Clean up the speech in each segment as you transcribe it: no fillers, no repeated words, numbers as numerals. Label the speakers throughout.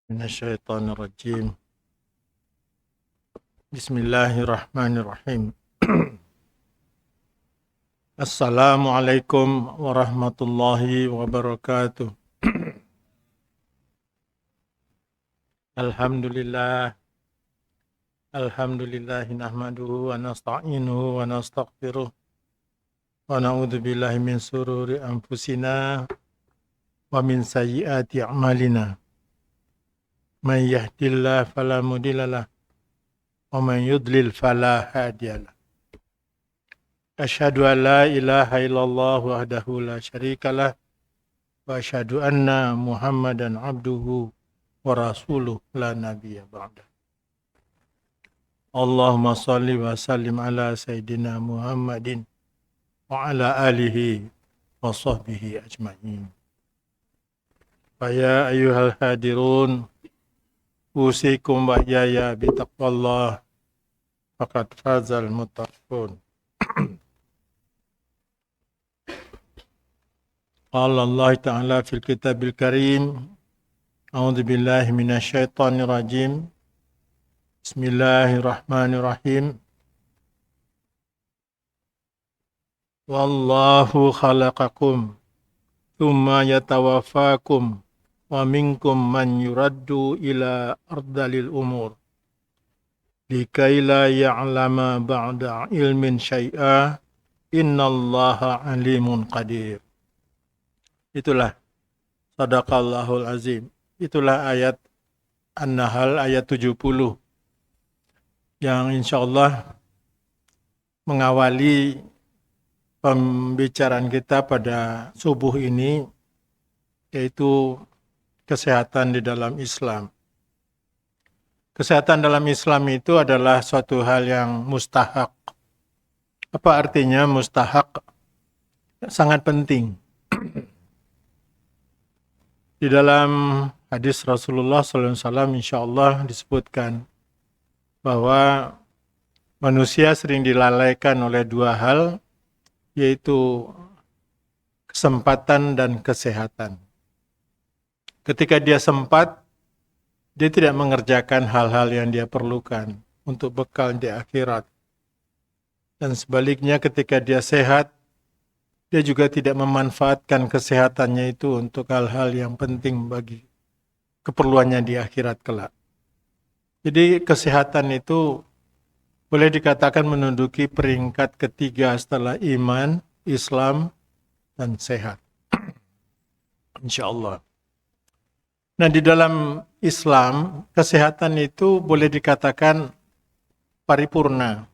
Speaker 1: من الشيطان الرجيم. بسم الله الرحمن الرحيم. السلام عليكم ورحمة الله وبركاته. الحمد لله نحمده ونستعينه ونستغفره ونعوذ بالله من شرور أنفسنا ومن سيئات أعمالنا. من يهد الله فلا مضل له ومن يضلل فلا هادي له. أشهد أن لا إله إلا الله وحده لا شريك له وأشهد أن محمدا عبده ورسوله لا نبي بعده. اللهم صل وسلم على سيدنا محمد وعلى آله وصحبه أجمعين. فيا أيها الحاضرون أوصيكم وإياي بتقوى الله فقد فاز المتقون. قال الله تعالى في الكتاب الكريم: أعوذ بالله من الشيطان الرجيم. بسم الله الرحمن الرحيم. والله خلقكم ثم يتوفاكم ومنكم من يرد إلى أرذل الأمور لكي لا يعلم بعد علم شيئا إن الله عليم قدير. Itulah Sadaqallahul Azim. Itulah ayat An-Nahl ayat 70 yang insyaallah mengawali pembicaraan kita pada subuh ini, yaitu kesehatan di dalam Islam. Kesehatan dalam Islam itu adalah suatu hal yang mustahak. Apa artinya mustahak? Sangat penting. Di dalam hadis Rasulullah SAW insyaallah disebutkan bahwa manusia sering dilalaikan oleh dua hal, yaitu kesempatan dan kesehatan. Ketika dia sempat, dia tidak mengerjakan hal-hal yang dia perlukan untuk bekal di akhirat. Dan sebaliknya ketika dia sehat, dia juga tidak memanfaatkan kesehatannya itu untuk hal-hal yang penting bagi keperluannya di akhirat kelak. Jadi kesehatan itu boleh dikatakan menduduki peringkat ketiga setelah iman, Islam, dan sehat. InsyaAllah. Nah, di dalam Islam, kesehatan itu boleh dikatakan paripurna.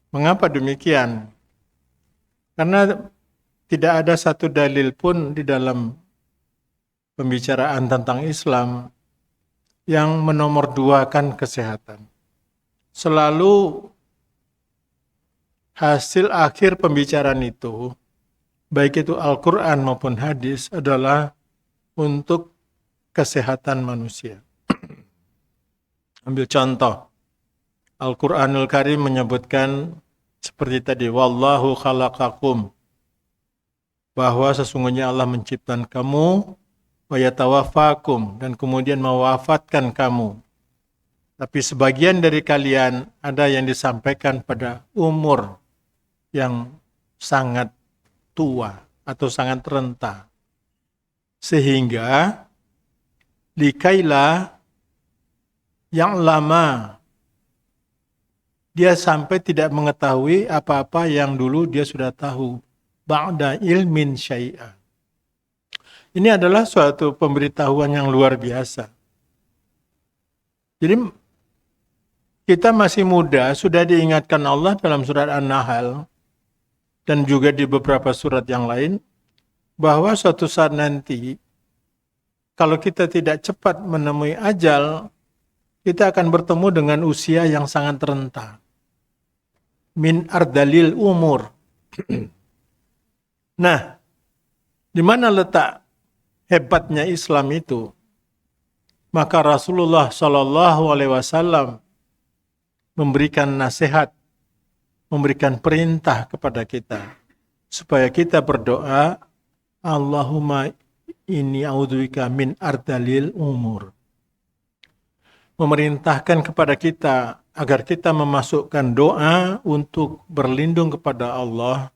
Speaker 1: Mengapa demikian? Karena tidak ada satu dalil pun di dalam pembicaraan tentang Islam yang menomorduakan kesehatan. Selalu hasil akhir pembicaraan itu, baik itu Al-Quran maupun hadis, adalah untuk kesehatan manusia. Ambil contoh, Al-Quranul Karim menyebutkan seperti tadi, wallahu khalaqakum, bahwa sesungguhnya Allah menciptakan kamu, wa yatawaffakum, dan kemudian mewafatkan kamu. Tapi sebagian dari kalian ada yang disampaikan pada umur yang sangat tua atau sangat renta. Sehingga likaila yang lama, dia sampai tidak mengetahui apa-apa yang dulu dia sudah tahu. Ba'da ilmin syai'a. Ini adalah suatu pemberitahuan yang luar biasa. Jadi kita masih muda, sudah diingatkan Allah dalam surat An-Nahl dan juga di beberapa surat yang lain, bahwa suatu saat nanti, kalau kita tidak cepat menemui ajal, kita akan bertemu dengan usia yang sangat renta. Min ardalil umur. Nah, di mana letak hebatnya Islam itu? Maka Rasulullah SAW memberikan nasihat, memberikan perintah kepada kita supaya kita berdoa, Allahumma inni a'udzubika min ardalil umur. memerintahkan kepada kita agar kita memasukkan doa untuk berlindung kepada Allah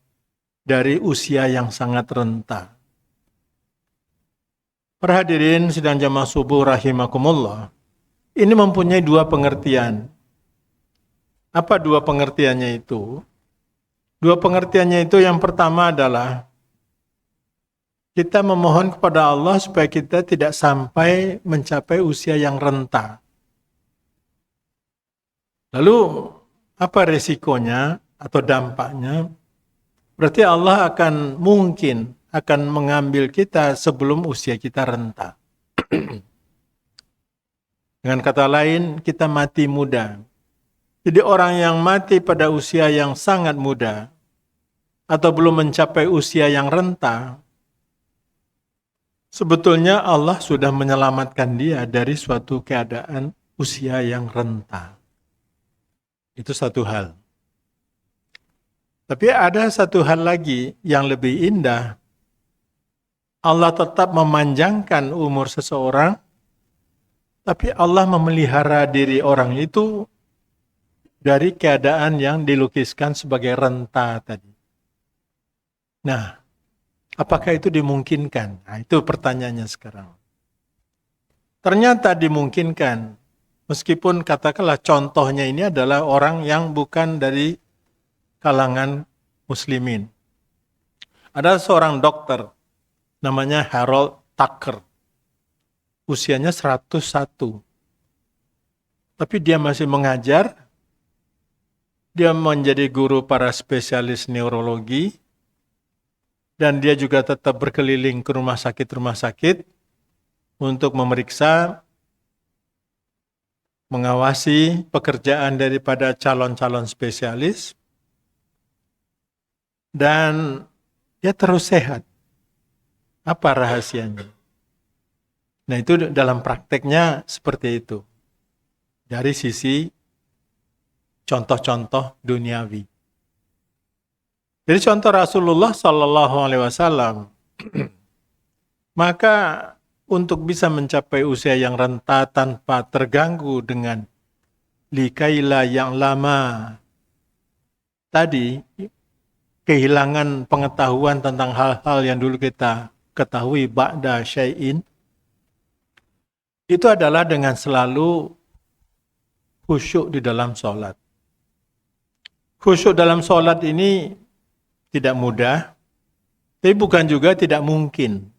Speaker 1: dari usia yang sangat renta. Para hadirin sidang jamaah subuh rahimakumullah, ini mempunyai dua pengertian. Apa dua pengertiannya itu? Dua pengertiannya itu yang pertama adalah kita memohon kepada Allah supaya kita tidak sampai mencapai usia yang renta. Lalu apa resikonya atau dampaknya? Berarti Allah akan mengambil kita sebelum usia kita renta. Dengan kata lain, kita mati muda. Jadi orang yang mati pada usia yang sangat muda atau belum mencapai usia yang renta, sebetulnya Allah sudah menyelamatkan dia dari suatu keadaan usia yang renta. Itu satu hal. Tapi ada satu hal lagi yang lebih indah. Allah tetap memanjangkan umur seseorang, tapi Allah memelihara diri orang itu dari keadaan yang dilukiskan sebagai renta tadi. Nah, apakah itu dimungkinkan? Nah, itu pertanyaannya sekarang. Ternyata dimungkinkan. Meskipun katakanlah contohnya ini adalah orang yang bukan dari kalangan muslimin. Ada seorang dokter, namanya Harold Tucker. Usianya 101. Tapi dia masih mengajar. Dia menjadi guru para spesialis neurologi. Dan dia juga tetap berkeliling ke rumah sakit untuk memeriksa, mengawasi pekerjaan daripada calon-calon spesialis. Dan dia terus sehat. Apa rahasianya? Nah, itu dalam prakteknya seperti itu. Dari sisi contoh-contoh duniawi. Jadi contoh Rasulullah Sallallahu Alaihi Wasallam, maka untuk bisa mencapai usia yang renta tanpa terganggu dengan likaila yang lama tadi, kehilangan pengetahuan tentang hal-hal yang dulu kita ketahui ba'da syai'in, itu adalah dengan selalu khusyuk di dalam sholat. Khusyuk dalam sholat ini tidak mudah, tapi bukan juga tidak mungkin.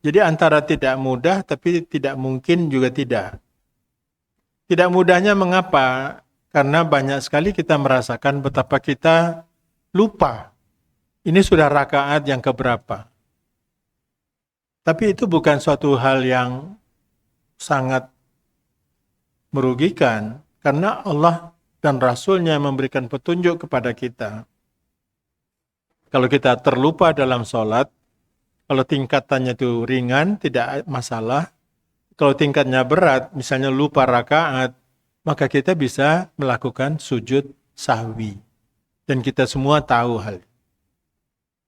Speaker 1: Jadi antara tidak mudah tapi tidak mungkin juga tidak. Tidak mudahnya mengapa? Karena banyak sekali kita merasakan betapa kita lupa. Ini sudah rakaat yang keberapa. Tapi itu bukan suatu hal yang sangat merugikan. Karena Allah dan Rasul-Nya memberikan petunjuk kepada kita. Kalau kita terlupa dalam sholat, kalau tingkatannya itu ringan, tidak masalah. Kalau tingkatnya berat, misalnya lupa rakaat, maka kita bisa melakukan sujud sahwi. Dan kita semua tahu hal itu.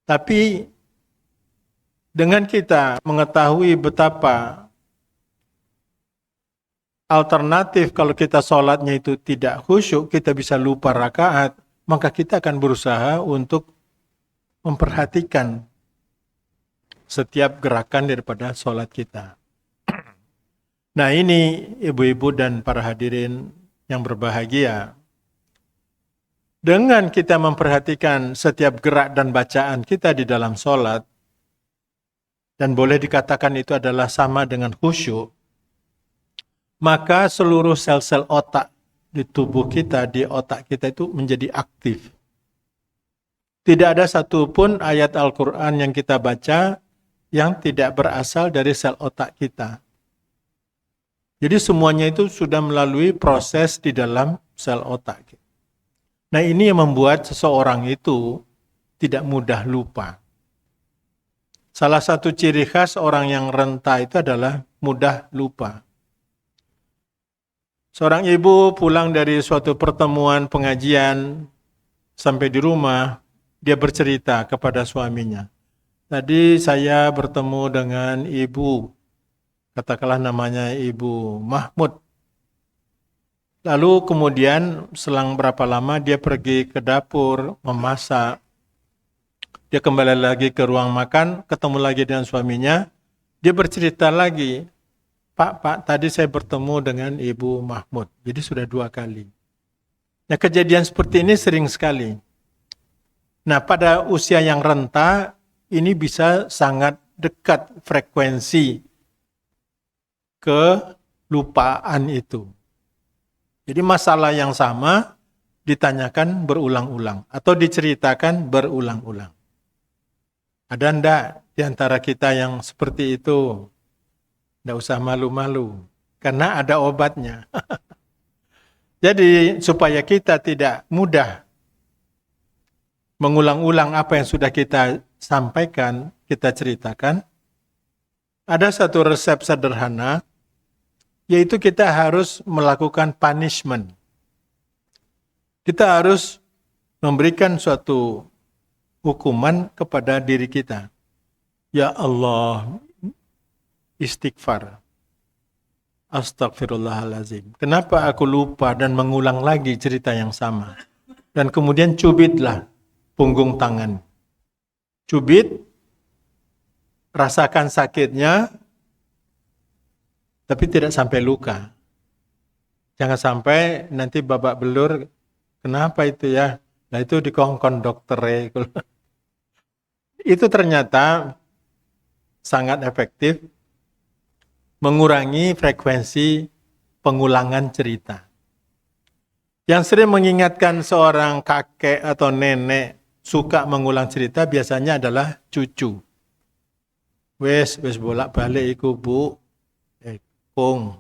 Speaker 1: Tapi dengan kita mengetahui betapa alternatif kalau kita sholatnya itu tidak khusyuk, kita bisa lupa rakaat, maka kita akan berusaha untuk memperhatikan setiap gerakan daripada sholat kita. Nah, ini ibu-ibu dan para hadirin yang berbahagia. Dengan kita memperhatikan setiap gerak dan bacaan kita di dalam sholat, dan boleh dikatakan itu adalah sama dengan khusyuk, maka seluruh sel-sel otak di tubuh kita, di otak kita itu menjadi aktif. Tidak ada satupun ayat Al-Quran yang kita baca yang tidak berasal dari sel otak kita. Jadi semuanya itu sudah melalui proses di dalam sel otak. Nah, ini yang membuat seseorang itu tidak mudah lupa. Salah satu ciri khas orang yang renta itu adalah mudah lupa. Seorang ibu pulang dari suatu pertemuan pengajian, sampai di rumah, dia bercerita kepada suaminya. Tadi saya bertemu dengan ibu, katakanlah namanya Ibu Mahmud. Lalu kemudian selang berapa lama dia pergi ke dapur, memasak. Dia kembali lagi ke ruang makan, ketemu lagi dengan suaminya. Dia bercerita lagi, Pak, tadi saya bertemu dengan Ibu Mahmud. Jadi sudah 2 kali. Nah, kejadian seperti ini sering sekali. Nah, pada usia yang renta, ini bisa sangat dekat frekuensi kelupaan itu. Jadi masalah yang sama ditanyakan berulang-ulang atau diceritakan berulang-ulang. Ada ndak di antara kita yang seperti itu? Ndak usah malu-malu, karena ada obatnya. Jadi supaya kita tidak mudah mengulang-ulang apa yang sudah kita sampaikan, kita ceritakan, ada satu resep sederhana, yaitu kita harus melakukan punishment. Kita harus memberikan suatu hukuman kepada diri kita. Ya Allah, istighfar. Astagfirullahalazim. Kenapa aku lupa dan mengulang lagi cerita yang sama? Dan kemudian cubitlah punggung tangan. Cubit, rasakan sakitnya, tapi tidak sampai luka. Jangan sampai nanti babak belur, kenapa itu ya? Nah itu dikongkon dokter. Itu ternyata sangat efektif mengurangi frekuensi pengulangan cerita. Yang sering mengingatkan seorang kakek atau nenek suka mengulang cerita biasanya adalah cucu. Wes bolak-balik iku Bu, Kong,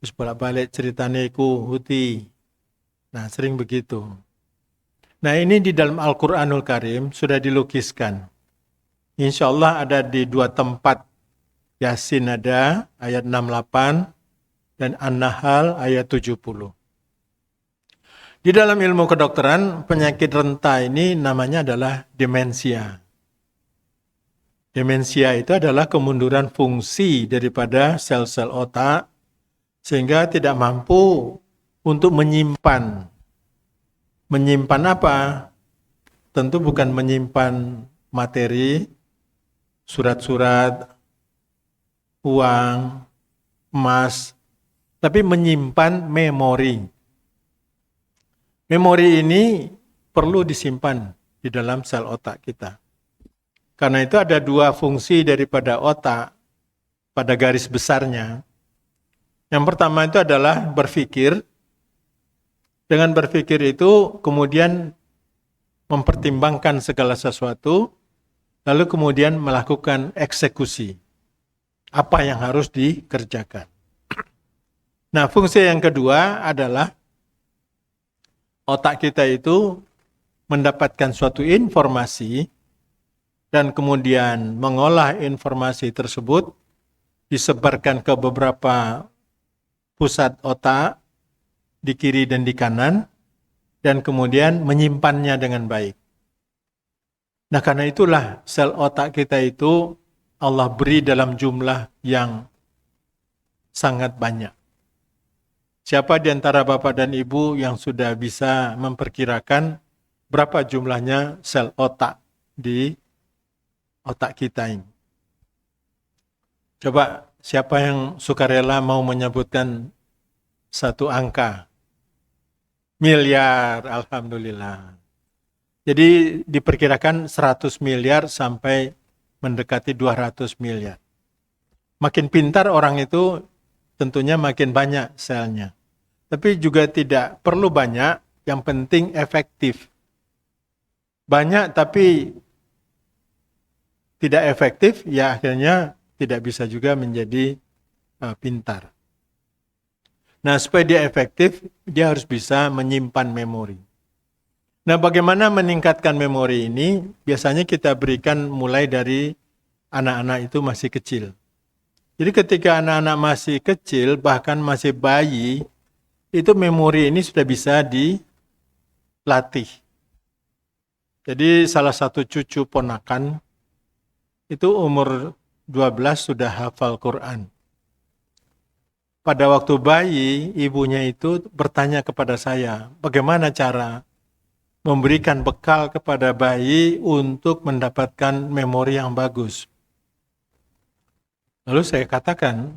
Speaker 1: wes bolak-balik ceritanya iku Huti. Nah, sering begitu. Nah, ini di dalam Al-Qur'anul Karim sudah dilukiskan. Insya Allah ada di 2 tempat. Yasin ada ayat 68 dan An-Nahl ayat 70. Di dalam ilmu kedokteran, penyakit renta ini namanya adalah demensia. Demensia itu adalah kemunduran fungsi daripada sel-sel otak sehingga tidak mampu untuk menyimpan. Menyimpan apa? Tentu bukan menyimpan materi, surat-surat, uang, emas, tapi menyimpan memori. Memori ini perlu disimpan di dalam sel otak kita. Karena itu ada 2 fungsi daripada otak pada garis besarnya. Yang pertama itu adalah berpikir. Dengan berpikir itu kemudian mempertimbangkan segala sesuatu, lalu kemudian melakukan eksekusi. Apa yang harus dikerjakan. Nah, fungsi yang kedua adalah otak kita itu mendapatkan suatu informasi dan kemudian mengolah informasi tersebut, disebarkan ke beberapa pusat otak di kiri dan di kanan, dan kemudian menyimpannya dengan baik. Nah, karena itulah sel otak kita itu Allah beri dalam jumlah yang sangat banyak. Siapa di antara Bapak dan Ibu yang sudah bisa memperkirakan berapa jumlahnya sel otak di otak kita ini? Coba siapa yang sukarela mau menyebutkan satu angka? Miliar, alhamdulillah. Jadi diperkirakan 100 miliar sampai mendekati 200 miliar. Makin pintar orang itu tentunya makin banyak selnya. Tapi juga tidak perlu banyak, yang penting efektif. Banyak tapi tidak efektif, ya akhirnya tidak bisa juga menjadi pintar. Nah, supaya dia efektif, dia harus bisa menyimpan memori. Nah, bagaimana meningkatkan memori ini? Biasanya kita berikan mulai dari anak-anak itu masih kecil. Jadi ketika anak-anak masih kecil, bahkan masih bayi, itu memori ini sudah bisa dilatih. Jadi salah satu cucu ponakan, itu umur 12 sudah hafal Quran. pada waktu bayi, ibunya itu bertanya kepada saya, bagaimana cara memberikan bekal kepada bayi untuk mendapatkan memori yang bagus. Lalu saya katakan,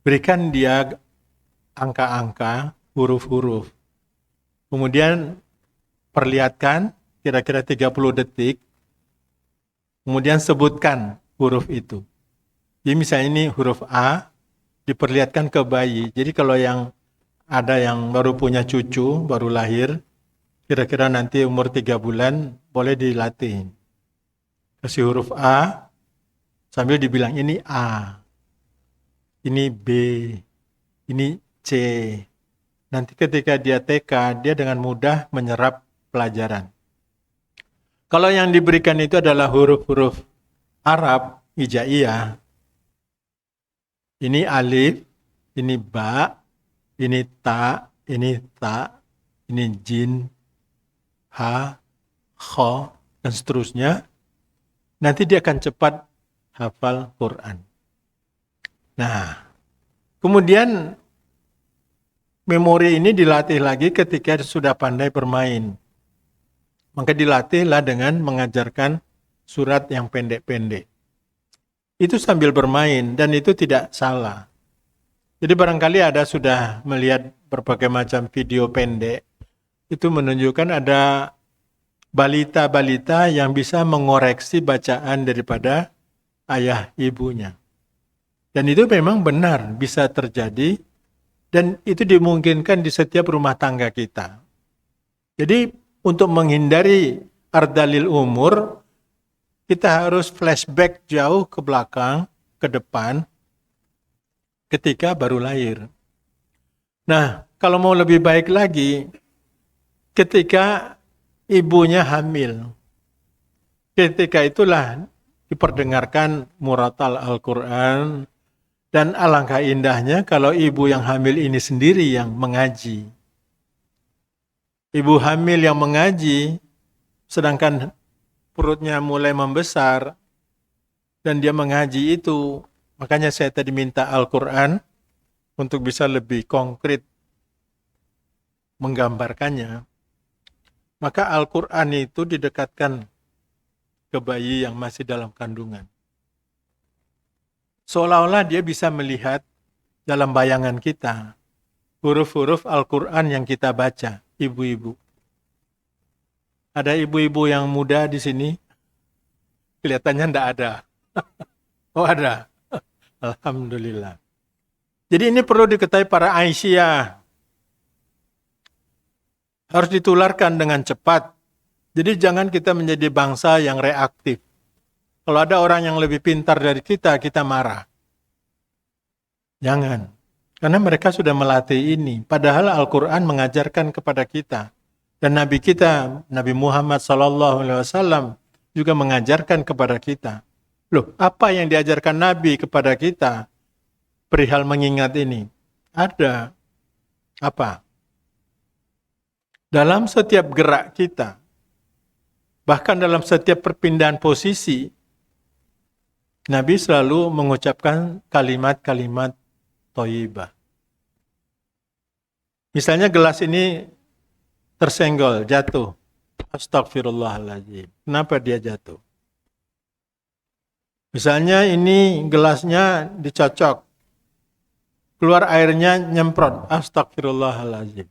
Speaker 1: berikan dia angka-angka, huruf-huruf. Kemudian perlihatkan kira-kira 30 detik, kemudian sebutkan huruf itu. Jadi misalnya ini huruf A, diperlihatkan ke bayi. Jadi kalau yang ada yang baru punya cucu, baru lahir, kira-kira nanti umur 3 bulan, boleh dilatih. Kasih huruf A, sambil dibilang ini A, ini B, ini C. Nanti ketika dia TK, dia dengan mudah menyerap pelajaran. Kalau yang diberikan itu adalah huruf-huruf Arab, hijaiyah, ini alif, ini ba, ini ta, ini jin, ha, kho, dan seterusnya. Nanti dia akan cepat hafal Quran. Nah, kemudian memori ini dilatih lagi ketika sudah pandai bermain. Maka dilatihlah dengan mengajarkan surat yang pendek-pendek. Itu sambil bermain dan itu tidak salah. Jadi barangkali ada sudah melihat berbagai macam video pendek. Itu menunjukkan ada balita-balita yang bisa mengoreksi bacaan daripada ayah ibunya. Dan itu memang benar bisa terjadi dan itu dimungkinkan di setiap rumah tangga kita. Jadi untuk menghindari ardalil umur, kita harus flashback jauh ke belakang, ke depan, ketika baru lahir. Nah, kalau mau lebih baik lagi, ketika ibunya hamil, ketika itulah diperdengarkan muratal Al-Quran, dan alangkah indahnya kalau ibu yang hamil ini sendiri yang mengaji. Ibu hamil yang mengaji, sedangkan perutnya mulai membesar, dan dia mengaji itu. Makanya saya tadi minta Al-Quran untuk bisa lebih konkret menggambarkannya. Maka Al-Quran itu didekatkan ke bayi yang masih dalam kandungan. Seolah-olah dia bisa melihat dalam bayangan kita huruf-huruf Al-Quran yang kita baca, ibu-ibu. Ada ibu-ibu yang muda di sini? Kelihatannya enggak ada. Oh ada? Alhamdulillah. Jadi ini perlu diketahui para Aisyah. Harus ditularkan dengan cepat. Jadi jangan kita menjadi bangsa yang reaktif. Kalau ada orang yang lebih pintar dari kita, kita marah. Jangan. Karena mereka sudah melatih ini. Padahal Al-Quran mengajarkan kepada kita. Dan Nabi kita, Nabi Muhammad SAW juga mengajarkan kepada kita. Loh, apa yang diajarkan Nabi kepada kita perihal mengingat ini? Ada. Apa? Dalam setiap gerak kita, bahkan dalam setiap perpindahan posisi, Nabi selalu mengucapkan kalimat-kalimat thayyibah. Misalnya gelas ini tersenggol, jatuh. Astagfirullahaladzim. Kenapa dia jatuh? Misalnya ini gelasnya dicocok. Keluar airnya nyemprot. Astagfirullahaladzim.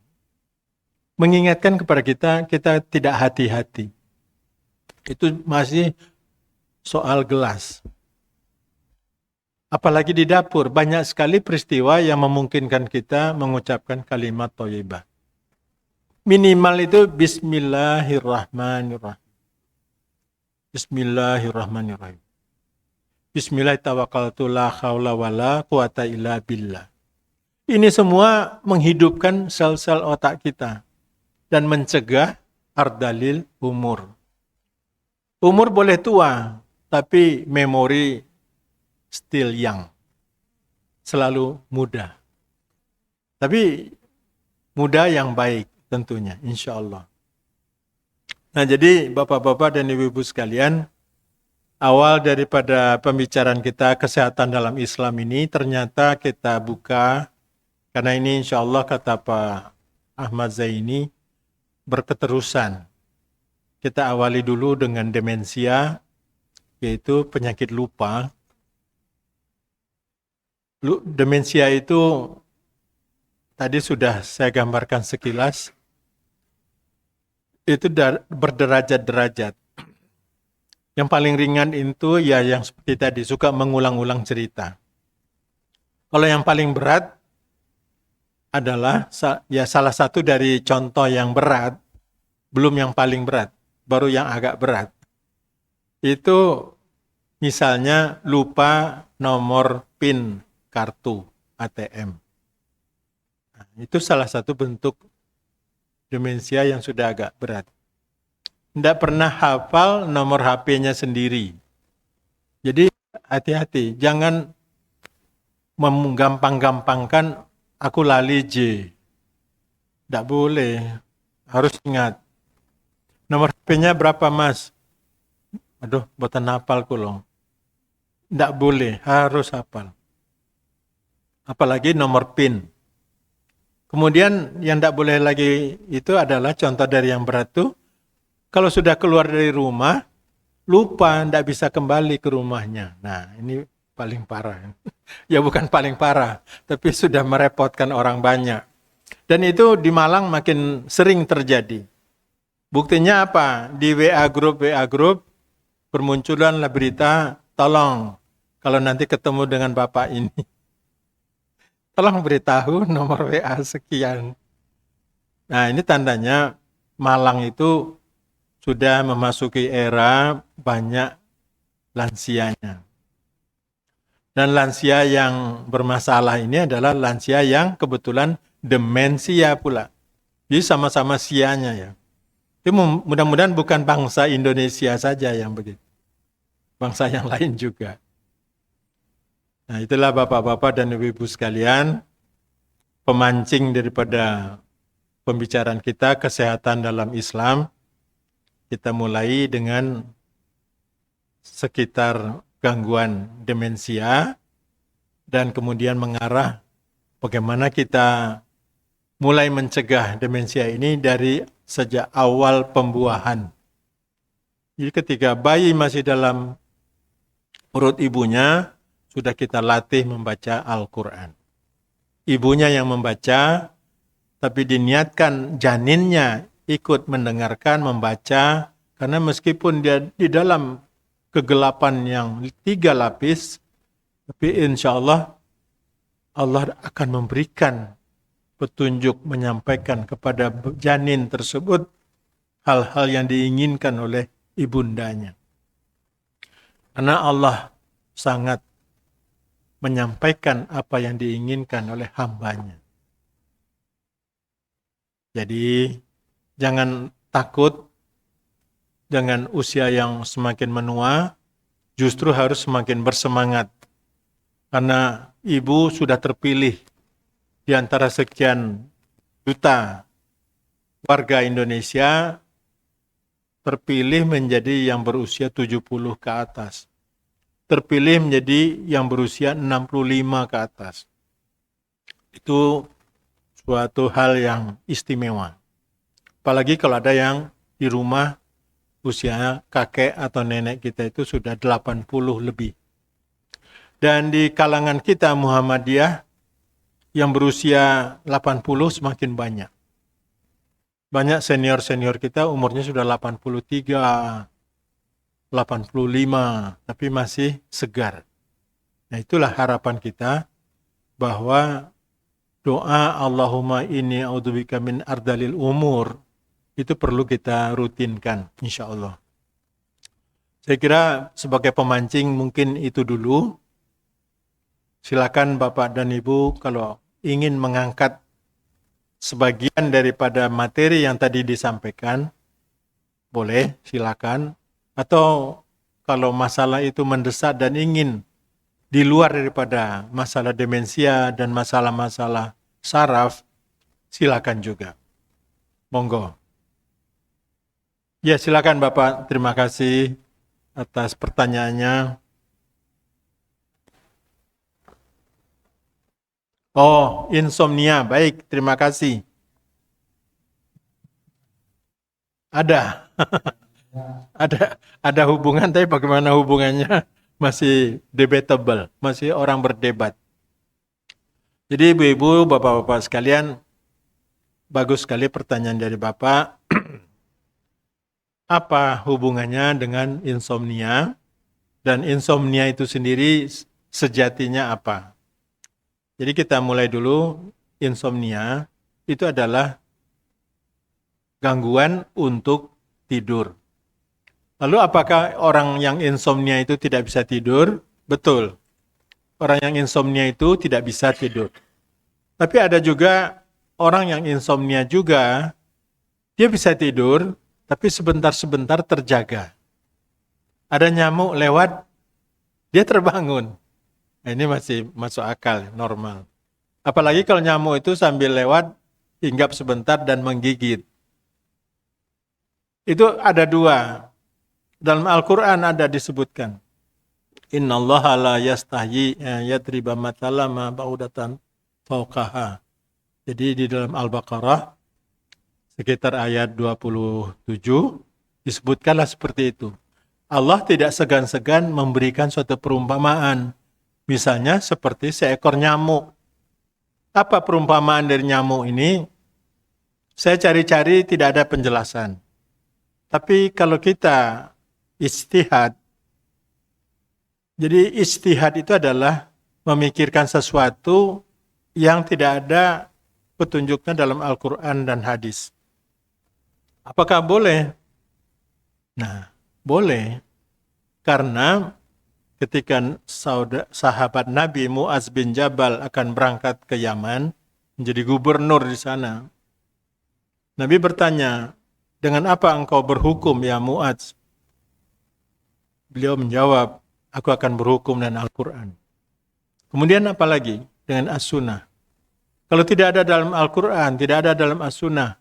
Speaker 1: Mengingatkan kepada kita tidak hati-hati. Itu masih soal gelas. Apalagi di dapur, banyak sekali peristiwa yang memungkinkan kita mengucapkan kalimat thayyibah. Minimal itu Bismillahirrahmanirrahim. Bismillahirrahmanirrahim. Bismillahirrahmanirrahim. La haula wa la quwata illa billah. Ini semua menghidupkan sel-sel otak kita dan mencegah ardalil umur. Umur boleh tua, tapi memori still young. Selalu muda. Tapi muda yang baik. Tentunya, insya Allah. Nah jadi bapak-bapak dan ibu-ibu sekalian, awal daripada pembicaraan kita kesehatan dalam Islam ini ternyata kita buka Karena ini insya Allah kata Pak Ahmad Zaini berketerusan. Kita awali dulu dengan demensia, yaitu penyakit lupa. Demensia itu tadi sudah saya gambarkan sekilas, itu berderajat-derajat. Yang paling ringan itu ya yang seperti tadi, suka mengulang-ulang cerita. Kalau yang paling berat adalah ya salah satu dari contoh yang berat, belum yang paling berat, baru yang agak berat. Itu misalnya lupa nomor PIN kartu ATM. Nah, itu salah satu bentuk demensia yang sudah agak berat. Tidak pernah hafal nomor HP-nya sendiri. Jadi hati-hati, jangan menggampang-gampangkan aku lali J. Tidak boleh, harus ingat. Nomor HP-nya berapa mas? Aduh, boten hafal kulong. Tidak boleh, harus hafal. Apalagi nomor PIN. Kemudian yang tidak boleh lagi itu adalah contoh dari yang berat tuh, kalau sudah keluar dari rumah, lupa, tidak bisa kembali ke rumahnya. Nah, ini paling parah. Ya bukan paling parah, tapi sudah merepotkan orang banyak. Dan itu di Malang makin sering terjadi. Buktinya apa? Di WA Group, bermunculanlah berita, tolong, kalau nanti ketemu dengan Bapak ini, tolong beritahu nomor WA sekian. Nah, ini tandanya Malang itu sudah memasuki era banyak lansianya. Dan lansia yang bermasalah ini adalah lansia yang kebetulan demensia pula. Jadi sama-sama sianya ya. Itu mudah-mudahan bukan bangsa Indonesia saja yang begitu. Bangsa yang lain juga. Nah itulah bapak-bapak dan ibu-ibu sekalian, pemancing daripada pembicaraan kita kesehatan dalam Islam. Kita mulai dengan sekitar gangguan demensia dan kemudian mengarah bagaimana kita mulai mencegah demensia ini dari sejak awal pembuahan. Jadi ketika bayi masih dalam perut ibunya, sudah kita latih membaca Al-Quran. Ibunya yang membaca, tapi diniatkan janinnya ikut mendengarkan, membaca, karena meskipun dia di dalam kegelapan yang 3 lapis, tapi insya Allah, Allah akan memberikan petunjuk menyampaikan kepada janin tersebut hal-hal yang diinginkan oleh ibundanya. Karena Allah sangat menyampaikan apa yang diinginkan oleh hambanya. Jadi jangan takut dengan usia yang semakin menua, justru harus semakin bersemangat. Karena ibu sudah terpilih di antara sekian juta warga Indonesia, terpilih menjadi yang berusia 70 ke atas. Terpilih menjadi yang berusia 65 ke atas. Itu suatu hal yang istimewa. Apalagi kalau ada yang di rumah usia kakek atau nenek kita itu sudah 80 lebih. Dan di kalangan kita Muhammadiyah yang berusia 80 semakin banyak. Banyak senior-senior kita umurnya sudah 83, 85, tapi masih segar. Nah itulah harapan kita bahwa doa Allahumma inni a'udzubika min ardalil umur itu perlu kita rutinkan, insya Allah. Saya kira sebagai pemancing mungkin itu dulu. Silakan Bapak dan Ibu kalau ingin mengangkat sebagian daripada materi yang tadi disampaikan, boleh silakan. Atau kalau masalah itu mendesak dan ingin di luar daripada masalah demensia dan masalah-masalah saraf, silakan juga. Monggo. Ya silakan Bapak, terima kasih atas pertanyaannya. Oh, insomnia. Baik, terima kasih. Ada. Ada hubungan, tapi bagaimana hubungannya masih debatable, masih orang berdebat. Jadi ibu-ibu, bapak-bapak sekalian, bagus sekali pertanyaan dari Bapak. Apa hubungannya dengan insomnia? Dan insomnia itu sendiri sejatinya apa? Jadi kita mulai dulu, insomnia itu adalah gangguan untuk tidur. Lalu apakah orang yang insomnia itu tidak bisa tidur? Betul. Orang yang insomnia itu tidak bisa tidur. Tapi ada juga orang yang insomnia juga, dia bisa tidur, tapi sebentar-sebentar terjaga. Ada nyamuk lewat, dia terbangun. Nah, ini masih masuk akal, normal. Apalagi kalau nyamuk itu sambil lewat, hinggap sebentar dan menggigit. Itu ada dua. Dalam Al-Quran ada disebutkan. Innallaha la yastahyi yadriba matalama ba'udatan fauqaha. Jadi di dalam Al-Baqarah, sekitar ayat 27, disebutkanlah seperti itu. Allah tidak segan-segan memberikan suatu perumpamaan. Misalnya seperti seekor nyamuk. Apa perumpamaan dari nyamuk ini? Saya cari-cari tidak ada penjelasan. Tapi kalau kita ijtihad, jadi ijtihad itu adalah memikirkan sesuatu yang tidak ada petunjuknya dalam Al-Quran dan hadis. Apakah boleh? Nah, boleh. Karena ketika sahabat Nabi Mu'az bin Jabal akan berangkat ke Yaman, menjadi gubernur di sana, Nabi bertanya, dengan apa engkau berhukum ya Mu'az? Beliau menjawab, aku akan berhukum dengan Al-Quran. Kemudian apa lagi? Dengan As-Sunnah. Kalau tidak ada dalam Al-Quran, tidak ada dalam As-Sunnah,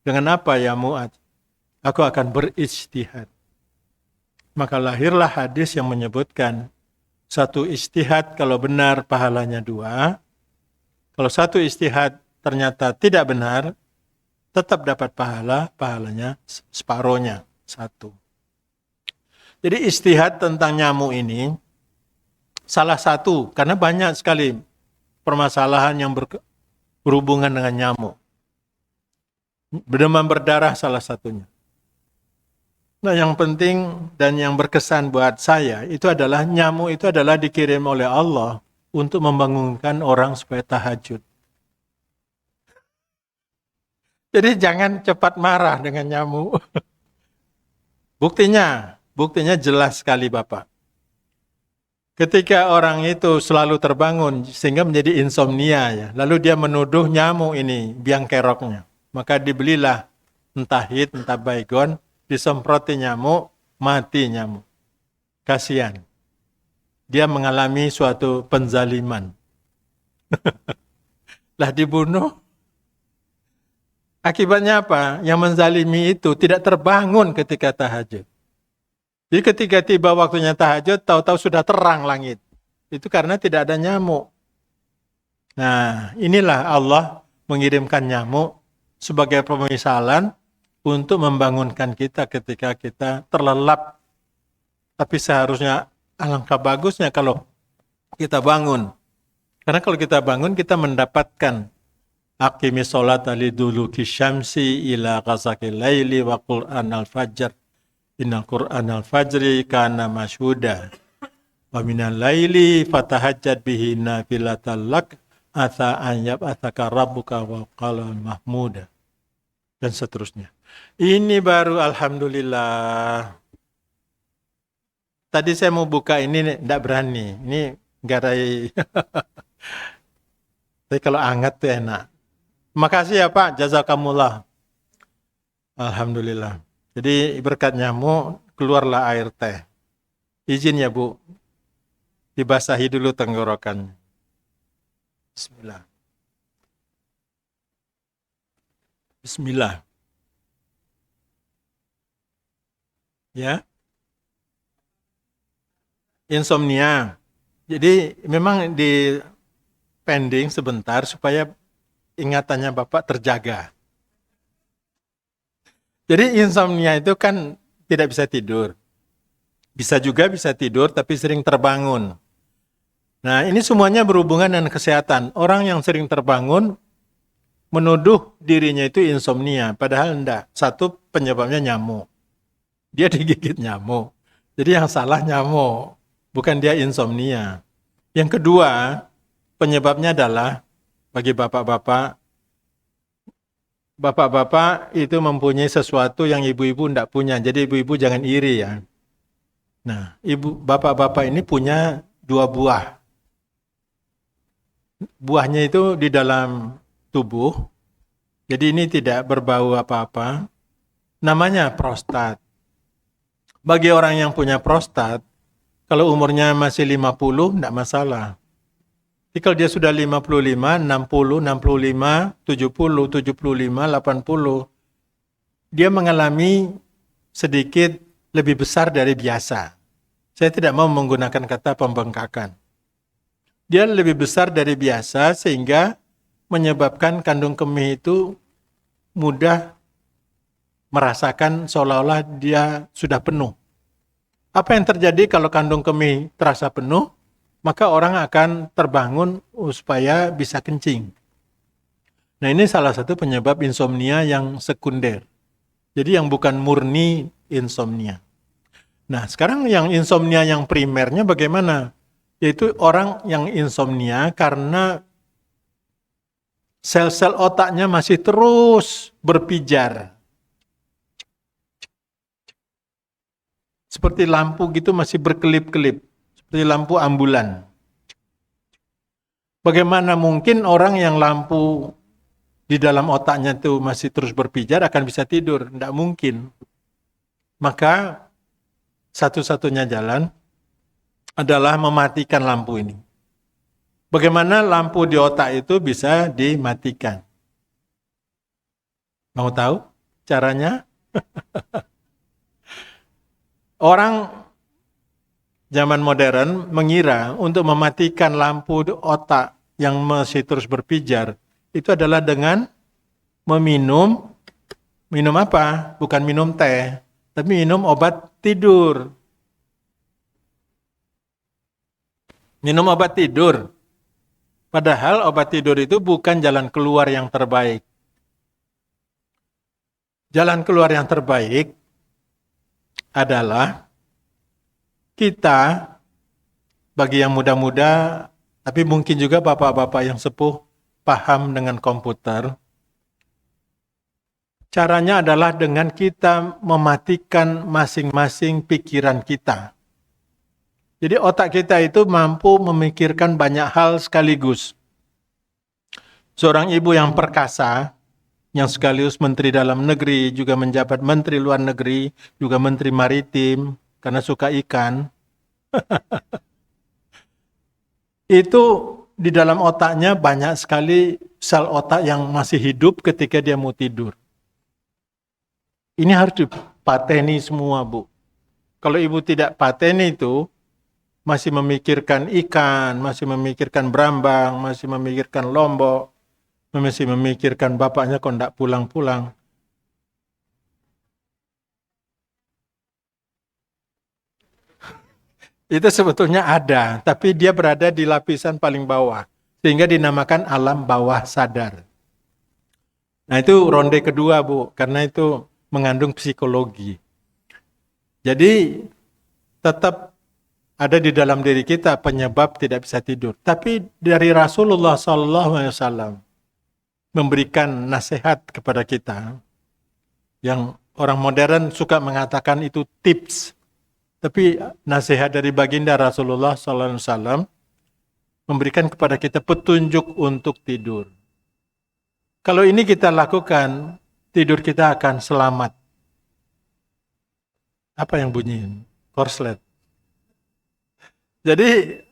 Speaker 1: dengan apa ya Mu'ad? Aku akan berijtihad. Maka lahirlah hadis yang menyebutkan, satu ijtihad kalau benar pahalanya 2. Kalau satu ijtihad ternyata tidak benar, tetap dapat pahalanya separohnya, 1. Jadi ijtihad tentang nyamuk ini, salah satu, karena banyak sekali permasalahan yang berhubungan dengan nyamuk. Demam berdarah salah satunya. Nah yang penting dan yang berkesan buat saya itu adalah nyamuk itu adalah dikirim oleh Allah untuk membangunkan orang supaya tahajud. Jadi jangan cepat marah dengan nyamuk. Buktinya jelas sekali Bapak. Ketika orang itu selalu terbangun sehingga menjadi insomnia ya, lalu dia menuduh nyamuk ini biang keroknya. Maka dibelilah entah hit, entah baygon, disemproti nyamuk, mati nyamuk. Kasihan. Dia mengalami suatu penzaliman. Lah dibunuh. Akibatnya apa? Yang menzalimi itu tidak terbangun ketika tahajud. Jadi ketika tiba waktunya tahajud, tahu-tahu sudah terang langit. Itu karena tidak ada nyamuk. Nah, inilah Allah mengirimkan nyamuk sebagai pemisalan untuk membangunkan kita ketika kita terlelap. Tapi seharusnya alangkah bagusnya kalau kita bangun. Karena kalau kita bangun, kita mendapatkan aqimi sholata liduluki syamsi ila ghasaqil laili wa qur'an al-fajr. Inna qur'an al-fajri kana masyhuda. Wa minal laili fatahajjad bihi nafilatan lak asa an yab'atsaka rabbuka wa qala mahmuda. Dan seterusnya. Ini baru alhamdulillah. Tadi saya mau buka ini tidak berani. Ini garai. Tapi kalau hangat tuh enak. Makasih ya Pak, jazakumullah. Alhamdulillah. Jadi berkat nyamuk keluarlah air teh. Izin ya Bu. Dibasahi dulu tenggorokan. Bismillah. Bismillah. Ya. Insomnia. Jadi memang di pending sebentar supaya ingatannya Bapak terjaga. Jadi insomnia itu kan tidak bisa tidur. Bisa juga bisa tidur tapi sering terbangun. Nah, ini semuanya berhubungan dengan kesehatan. Orang yang sering terbangun menuduh dirinya itu insomnia, padahal enggak. Satu, penyebabnya nyamuk. Dia digigit nyamuk. Jadi yang salah nyamuk, bukan dia insomnia. Yang kedua, penyebabnya adalah bagi bapak-bapak itu mempunyai sesuatu yang ibu-ibu enggak punya. Jadi ibu-ibu jangan iri ya. Nah, bapak-bapak ini punya 2 buah. Buahnya itu di dalam tubuh, jadi ini tidak berbau apa-apa, namanya prostat. Bagi orang yang punya prostat, kalau umurnya masih 50, tidak masalah. Jadi kalau dia sudah 55, 60, 65, 70, 75, 80, dia mengalami sedikit lebih besar dari biasa. Saya tidak mau menggunakan kata pembengkakan. Dia lebih besar dari biasa sehingga menyebabkan kandung kemih itu mudah merasakan seolah-olah dia sudah penuh. Apa yang terjadi kalau kandung kemih terasa penuh? Maka orang akan terbangun supaya bisa kencing. Nah, ini salah satu penyebab insomnia yang sekunder. Jadi yang bukan murni insomnia. Nah, sekarang yang insomnia yang primernya bagaimana? Yaitu orang yang insomnia karena sel-sel otaknya masih terus berpijar. Seperti lampu gitu masih berkelip-kelip. Seperti lampu ambulan. Bagaimana mungkin orang yang lampu di dalam otaknya itu masih terus berpijar akan bisa tidur? Tidak mungkin. Maka satu-satunya jalan adalah mematikan lampu ini. Bagaimana lampu di otak itu bisa dimatikan? Mau tahu caranya? Orang zaman modern mengira untuk mematikan lampu di otak yang masih terus berpijar itu adalah dengan minum apa? Bukan minum teh, tapi minum obat tidur. Minum obat tidur. Padahal obat tidur itu bukan jalan keluar yang terbaik. Jalan keluar yang terbaik adalah kita, bagi yang muda-muda, tapi mungkin juga bapak-bapak yang sepuh paham dengan komputer, caranya adalah dengan kita mematikan masing-masing pikiran kita. Jadi otak kita itu mampu memikirkan banyak hal sekaligus. Seorang ibu yang perkasa, yang sekaligus menteri dalam negeri, juga menjabat menteri luar negeri, juga menteri maritim, karena suka ikan, itu di dalam otaknya banyak sekali sel otak yang masih hidup ketika dia mau tidur. Ini harus dipateni semua, Bu. Kalau ibu tidak pateni itu, masih memikirkan ikan, masih memikirkan berambang, masih memikirkan lombok, masih memikirkan bapaknya kok tidak pulang-pulang. Itu sebetulnya ada, tapi dia berada di lapisan paling bawah, sehingga dinamakan alam bawah sadar. Nah itu ronde kedua, Bu, karena itu mengandung psikologi. Jadi tetap ada di dalam diri kita penyebab tidak bisa tidur. Tapi dari Rasulullah SAW memberikan nasihat kepada kita, yang orang modern suka mengatakan itu tips. Tapi nasihat dari baginda Rasulullah SAW memberikan kepada kita petunjuk untuk tidur. Kalau ini kita lakukan, tidur kita akan selamat. Apa yang bunyi? Korslet. Jadi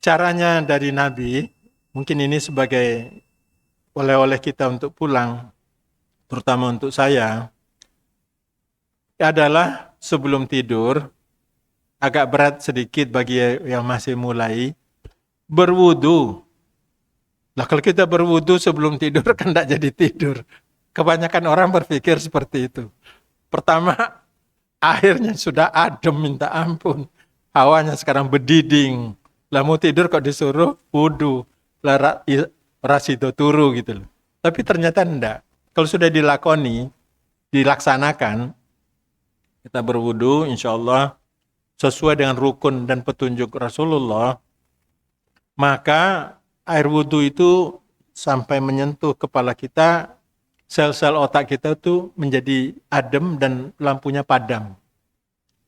Speaker 1: caranya dari Nabi, mungkin ini sebagai oleh-oleh kita untuk pulang, terutama untuk saya, adalah sebelum tidur, agak berat sedikit bagi yang masih mulai, berwudu. Lah kalau kita berwudu sebelum tidur kan tidak jadi tidur. Kebanyakan orang berpikir seperti itu. Pertama, airnya sudah adem minta ampun. Hawanya sekarang bediding. Lah mau tidur kok disuruh wudu. Lah rasido turu gitu loh. Tapi ternyata enggak. Kalau sudah dilakoni, dilaksanakan, kita berwudu insya Allah sesuai dengan rukun dan petunjuk Rasulullah, maka air wudu itu sampai menyentuh kepala kita, sel-sel otak kita itu menjadi adem dan lampunya padam.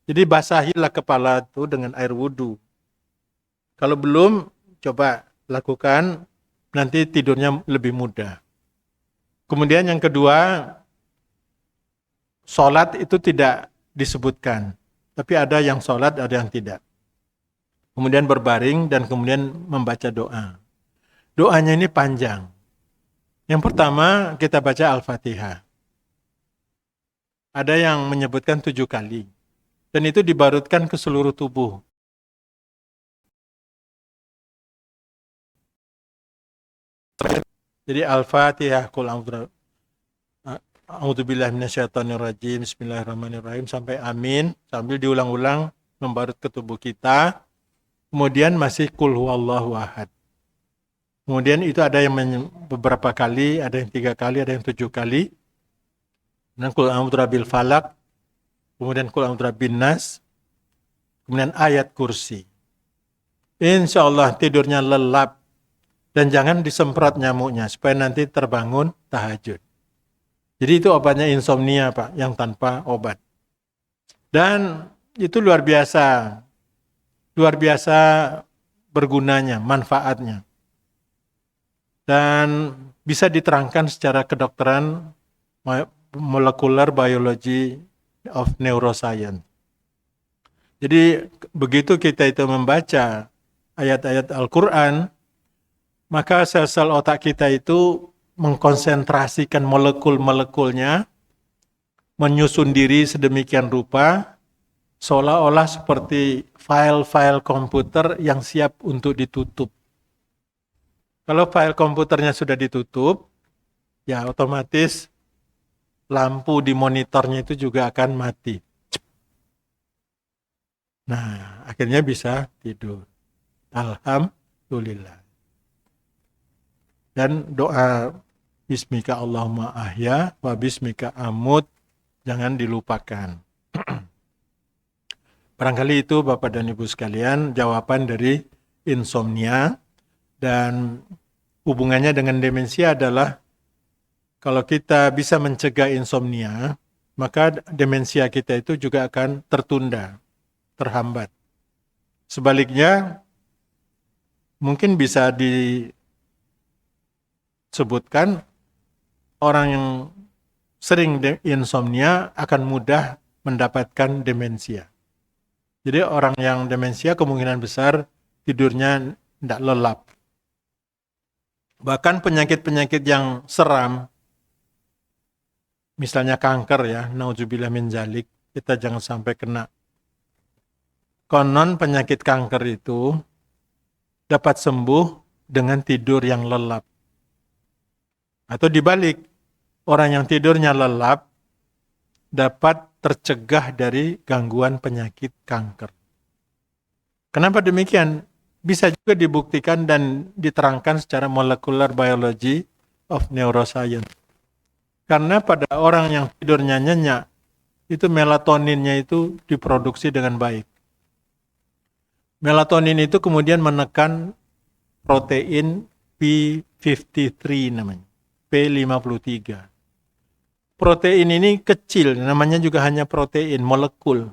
Speaker 1: Jadi basahilah kepala itu dengan air wudu. Kalau belum, coba lakukan, nanti tidurnya lebih mudah. Kemudian yang kedua, sholat itu tidak disebutkan. Tapi ada yang sholat, ada yang tidak. Kemudian berbaring dan kemudian membaca doa. Doanya ini panjang. Yang pertama kita baca Al-Fatihah. Ada yang menyebutkan 7 kali. Dan itu dibarutkan ke seluruh tubuh. Jadi Al-Fatihah, Qul a'udzubillahi minasyaitonirrajim, bismillahirrahmanirrahim, sampai amin. Sambil diulang-ulang membarut ke tubuh kita. Kemudian masih Qul huwallahu ahad. Kemudian itu ada yang beberapa kali, ada yang 3 kali, ada yang 7 kali. Dan Qul a'udzu birabbil falaq, kemudian Qul a'udzu birabbin nas, kemudian ayat kursi. Insya Allah tidurnya lelap dan jangan disemprot nyamuknya supaya nanti terbangun tahajud. Jadi itu obatnya insomnia Pak, yang tanpa obat. Dan itu luar biasa bergunanya, manfaatnya. Dan bisa diterangkan secara kedokteran molecular biology of neuroscience. Jadi begitu kita itu membaca ayat-ayat Al-Quran, maka sel-sel otak kita itu mengkonsentrasikan molekul-molekulnya, menyusun diri sedemikian rupa, seolah-olah seperti file-file komputer yang siap untuk ditutup. Kalau file komputernya sudah ditutup, ya otomatis lampu di monitornya itu juga akan mati. Nah, akhirnya bisa tidur. Alhamdulillah. Dan doa Bismika Allahumma ahya wa bismika amut jangan dilupakan. Barangkali itu Bapak dan Ibu sekalian jawaban dari insomnia. Dan hubungannya dengan demensia adalah kalau kita bisa mencegah insomnia, maka demensia kita itu juga akan tertunda, terhambat. Sebaliknya, mungkin bisa disebutkan orang yang sering insomnia akan mudah mendapatkan demensia. Jadi orang yang demensia kemungkinan besar tidurnya tidak lelap. Bahkan penyakit-penyakit yang seram, misalnya kanker ya, naudzubillah min dzalik, kita jangan sampai kena. Konon penyakit kanker itu dapat sembuh dengan tidur yang lelap. Atau dibalik, orang yang tidurnya lelap dapat tercegah dari gangguan penyakit kanker. Kenapa demikian? Bisa juga dibuktikan dan diterangkan secara molecular biology of neuroscience. Karena pada orang yang tidurnya nyenyak, itu melatoninnya itu diproduksi dengan baik. Melatonin itu kemudian menekan protein P53 namanya, P53. Protein ini kecil, namanya juga hanya protein, molekul.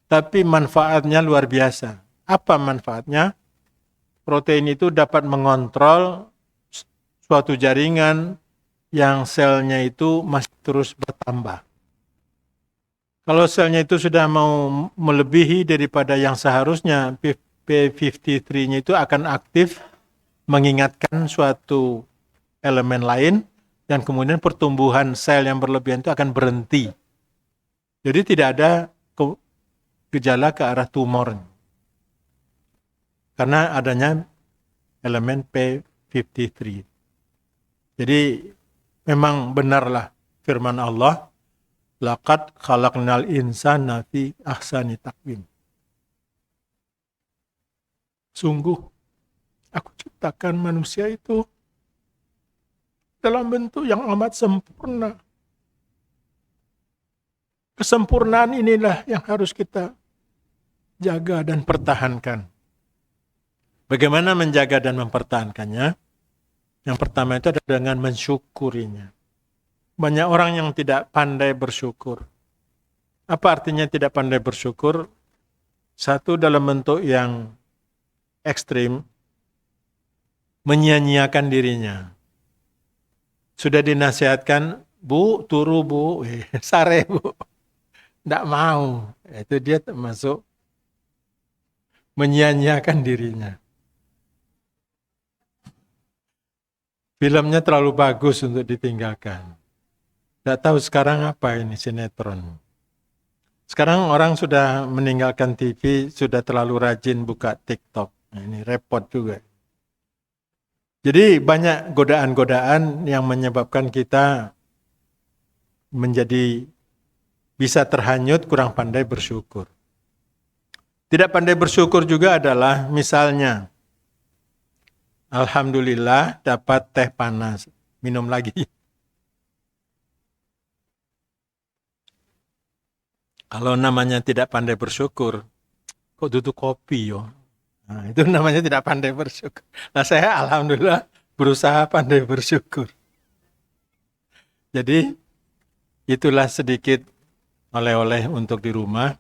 Speaker 1: Tapi manfaatnya luar biasa. Apa manfaatnya? Protein itu dapat mengontrol suatu jaringan yang selnya itu masih terus bertambah. Kalau selnya itu sudah mau melebihi daripada yang seharusnya, P53-nya itu akan aktif mengingatkan suatu elemen lain dan kemudian pertumbuhan sel yang berlebihan itu akan berhenti. Jadi tidak ada gejala ke arah tumor. Karena adanya elemen P53. Jadi memang benarlah firman Allah, laqad khalaqnal insana fi ahsani taqwim. Sungguh aku ciptakan manusia itu dalam bentuk yang amat sempurna. Kesempurnaan inilah yang harus kita jaga dan pertahankan. Bagaimana menjaga dan mempertahankannya? Yang pertama itu adalah dengan mensyukurinya. Banyak orang yang tidak pandai bersyukur. Apa artinya tidak pandai bersyukur? Satu, dalam bentuk yang ekstrim, menyia-nyiakan dirinya. Sudah dinasihatkan, Bu, turu Bu, sare Bu. Tidak mau. Itu dia termasuk menyia-nyiakan dirinya. Filmnya terlalu bagus untuk ditinggalkan. Tidak tahu sekarang apa ini sinetron. Sekarang orang sudah meninggalkan TV, sudah terlalu rajin buka TikTok. Nah, ini repot juga. Jadi banyak godaan-godaan yang menyebabkan kita menjadi bisa terhanyut, kurang pandai bersyukur. Tidak pandai bersyukur juga adalah misalnya, alhamdulillah dapat teh panas, minum lagi. Kalau namanya tidak pandai bersyukur, kok duduk kopi yo? Nah, itu namanya tidak pandai bersyukur. Nah, saya alhamdulillah berusaha pandai bersyukur. Jadi itulah sedikit oleh-oleh untuk di rumah.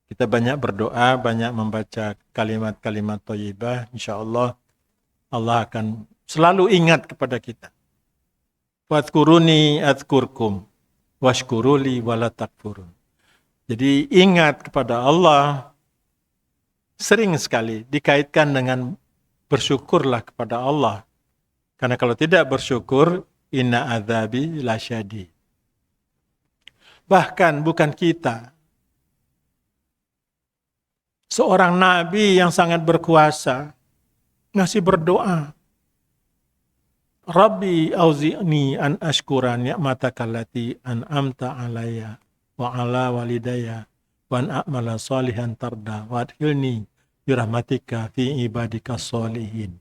Speaker 1: Kita banyak berdoa, banyak membaca kalimat-kalimat thayyibah. Insyaallah Allah akan selalu ingat kepada kita. Wadhkuruni adzkurkum washkuruli wala takfurun. Jadi ingat kepada Allah sering sekali dikaitkan dengan bersyukurlah kepada Allah. Karena kalau tidak bersyukur, inna adzabi lasyadid. Bahkan bukan kita. Seorang nabi yang sangat berkuasa ngasih berdoa. Rabbi auzi'ni an ashkura ni'mataka allati an'amta alayya wa ala walidayya wa an a'mala salihan tarda wa adkhilni bi rahmatika fi ibadika sholihin.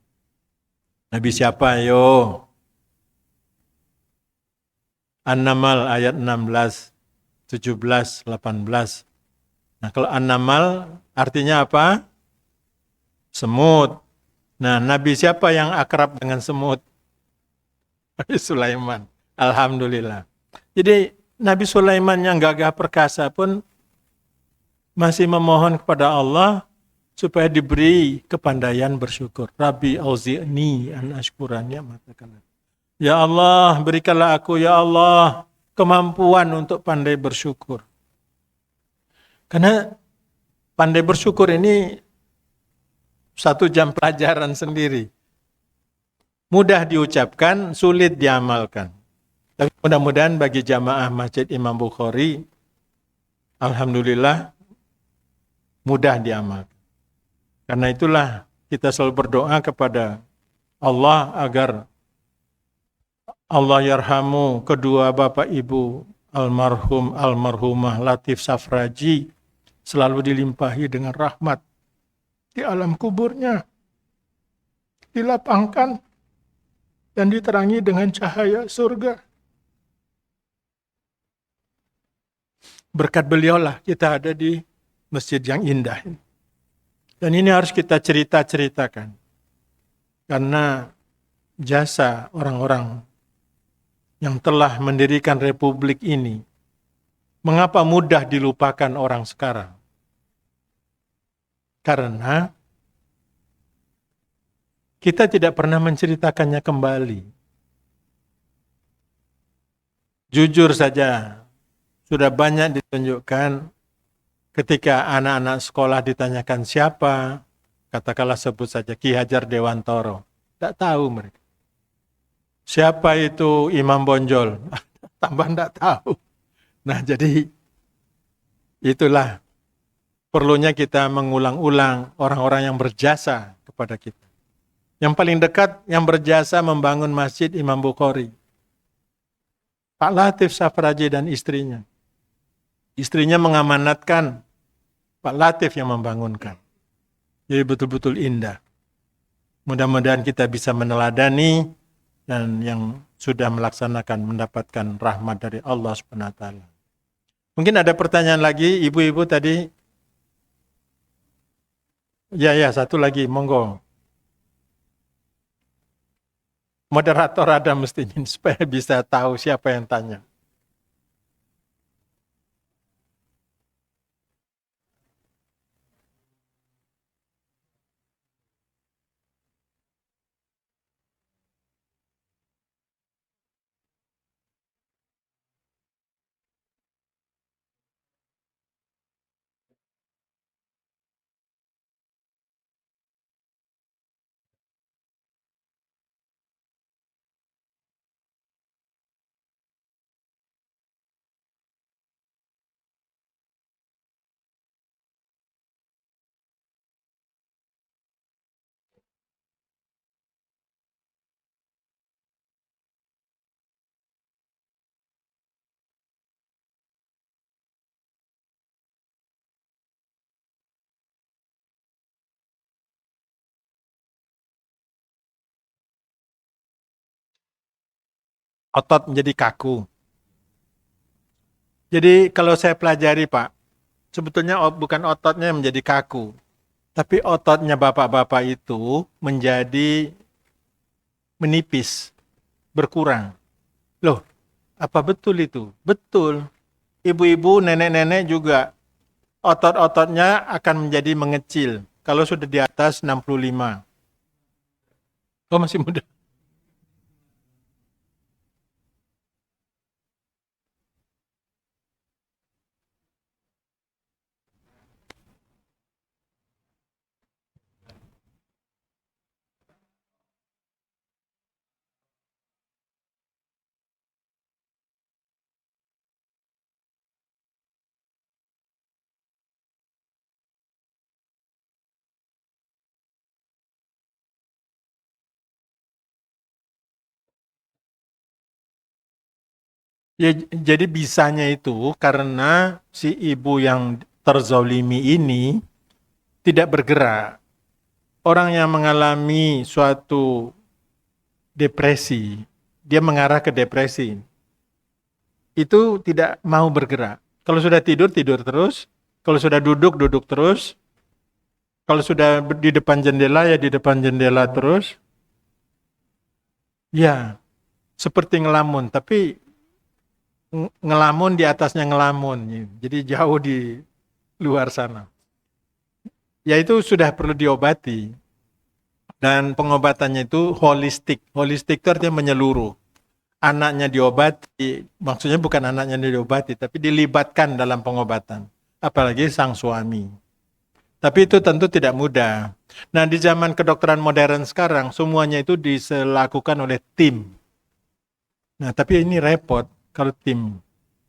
Speaker 1: Nabi siapa yo? An-Naml ayat 16, 17, 18. Nah, kalau An-Naml artinya apa? Semut. Nah, Nabi siapa yang akrab dengan semut? Nabi Sulaiman. Alhamdulillah. Jadi Nabi Sulaiman yang gagah perkasa pun masih memohon kepada Allah supaya diberi kepandaian bersyukur. Rabbi auzi'ni an ashkura ni'mataka. Ya Allah, berikanlah aku ya Allah kemampuan untuk pandai bersyukur. Karena pandai bersyukur ini 1 jam pelajaran sendiri. Mudah diucapkan, sulit diamalkan. Tapi mudah-mudahan bagi jamaah Masjid Imam Bukhari, alhamdulillah mudah diamalkan. Karena itulah kita selalu berdoa kepada Allah agar Allah yarhamu kedua bapak ibu almarhum almarhumah Latif Safraji selalu dilimpahi dengan rahmat di alam kuburnya, dilapangkan dan diterangi dengan cahaya surga. Berkat beliaulah kita ada di masjid yang indah ini. Dan ini harus kita ceritakan. Karena jasa orang-orang yang telah mendirikan republik ini, mengapa mudah dilupakan orang sekarang? Karena kita tidak pernah menceritakannya kembali. Jujur saja, sudah banyak ditunjukkan ketika anak-anak sekolah ditanyakan siapa, katakanlah sebut saja Ki Hajar Dewantoro. Tidak tahu mereka. Siapa itu Imam Bonjol? Tambah tidak tahu. Nah, jadi itulah perlunya kita mengulang-ulang orang-orang yang berjasa kepada kita. Yang paling dekat yang berjasa membangun masjid Imam Bukhari. Pak Latif Safraji dan istrinya. Istrinya mengamanatkan, Pak Latif yang membangunkan. Jadi betul-betul indah. Mudah-mudahan kita bisa meneladani dan yang sudah melaksanakan mendapatkan rahmat dari Allah SWT. Mungkin ada pertanyaan lagi, ibu-ibu tadi. Ya, satu lagi, monggo. Moderator ada mestinya supaya bisa tahu siapa yang tanya. Otot menjadi kaku. Jadi kalau saya pelajari Pak, sebetulnya bukan ototnya yang menjadi kaku, tapi ototnya bapak-bapak itu menjadi menipis, berkurang. Loh, apa betul itu? Betul. Ibu-ibu, nenek-nenek juga otot-ototnya akan menjadi mengecil kalau sudah di atas 65. Oh, masih muda. Ya, jadi bisanya itu karena si ibu yang terzolimi ini tidak bergerak. Orang yang mengalami suatu depresi, dia mengarah ke depresi. Itu tidak mau bergerak. Kalau sudah tidur, tidur terus. Kalau sudah duduk, duduk terus. Kalau sudah di depan jendela, ya di depan jendela terus. Ya, seperti ngelamun. Tapi ngelamun di atasnya ngelamun. Jadi jauh di luar sana. Ya itu sudah perlu diobati. Dan pengobatannya itu holistik. Holistik itu artinya menyeluruh. Anaknya diobati, maksudnya bukan anaknya diobati, tapi dilibatkan dalam pengobatan. Apalagi sang suami. Tapi itu tentu tidak mudah. Nah di zaman kedokteran modern sekarang, semuanya itu dilakukan oleh tim. Nah tapi ini repot kalau tim.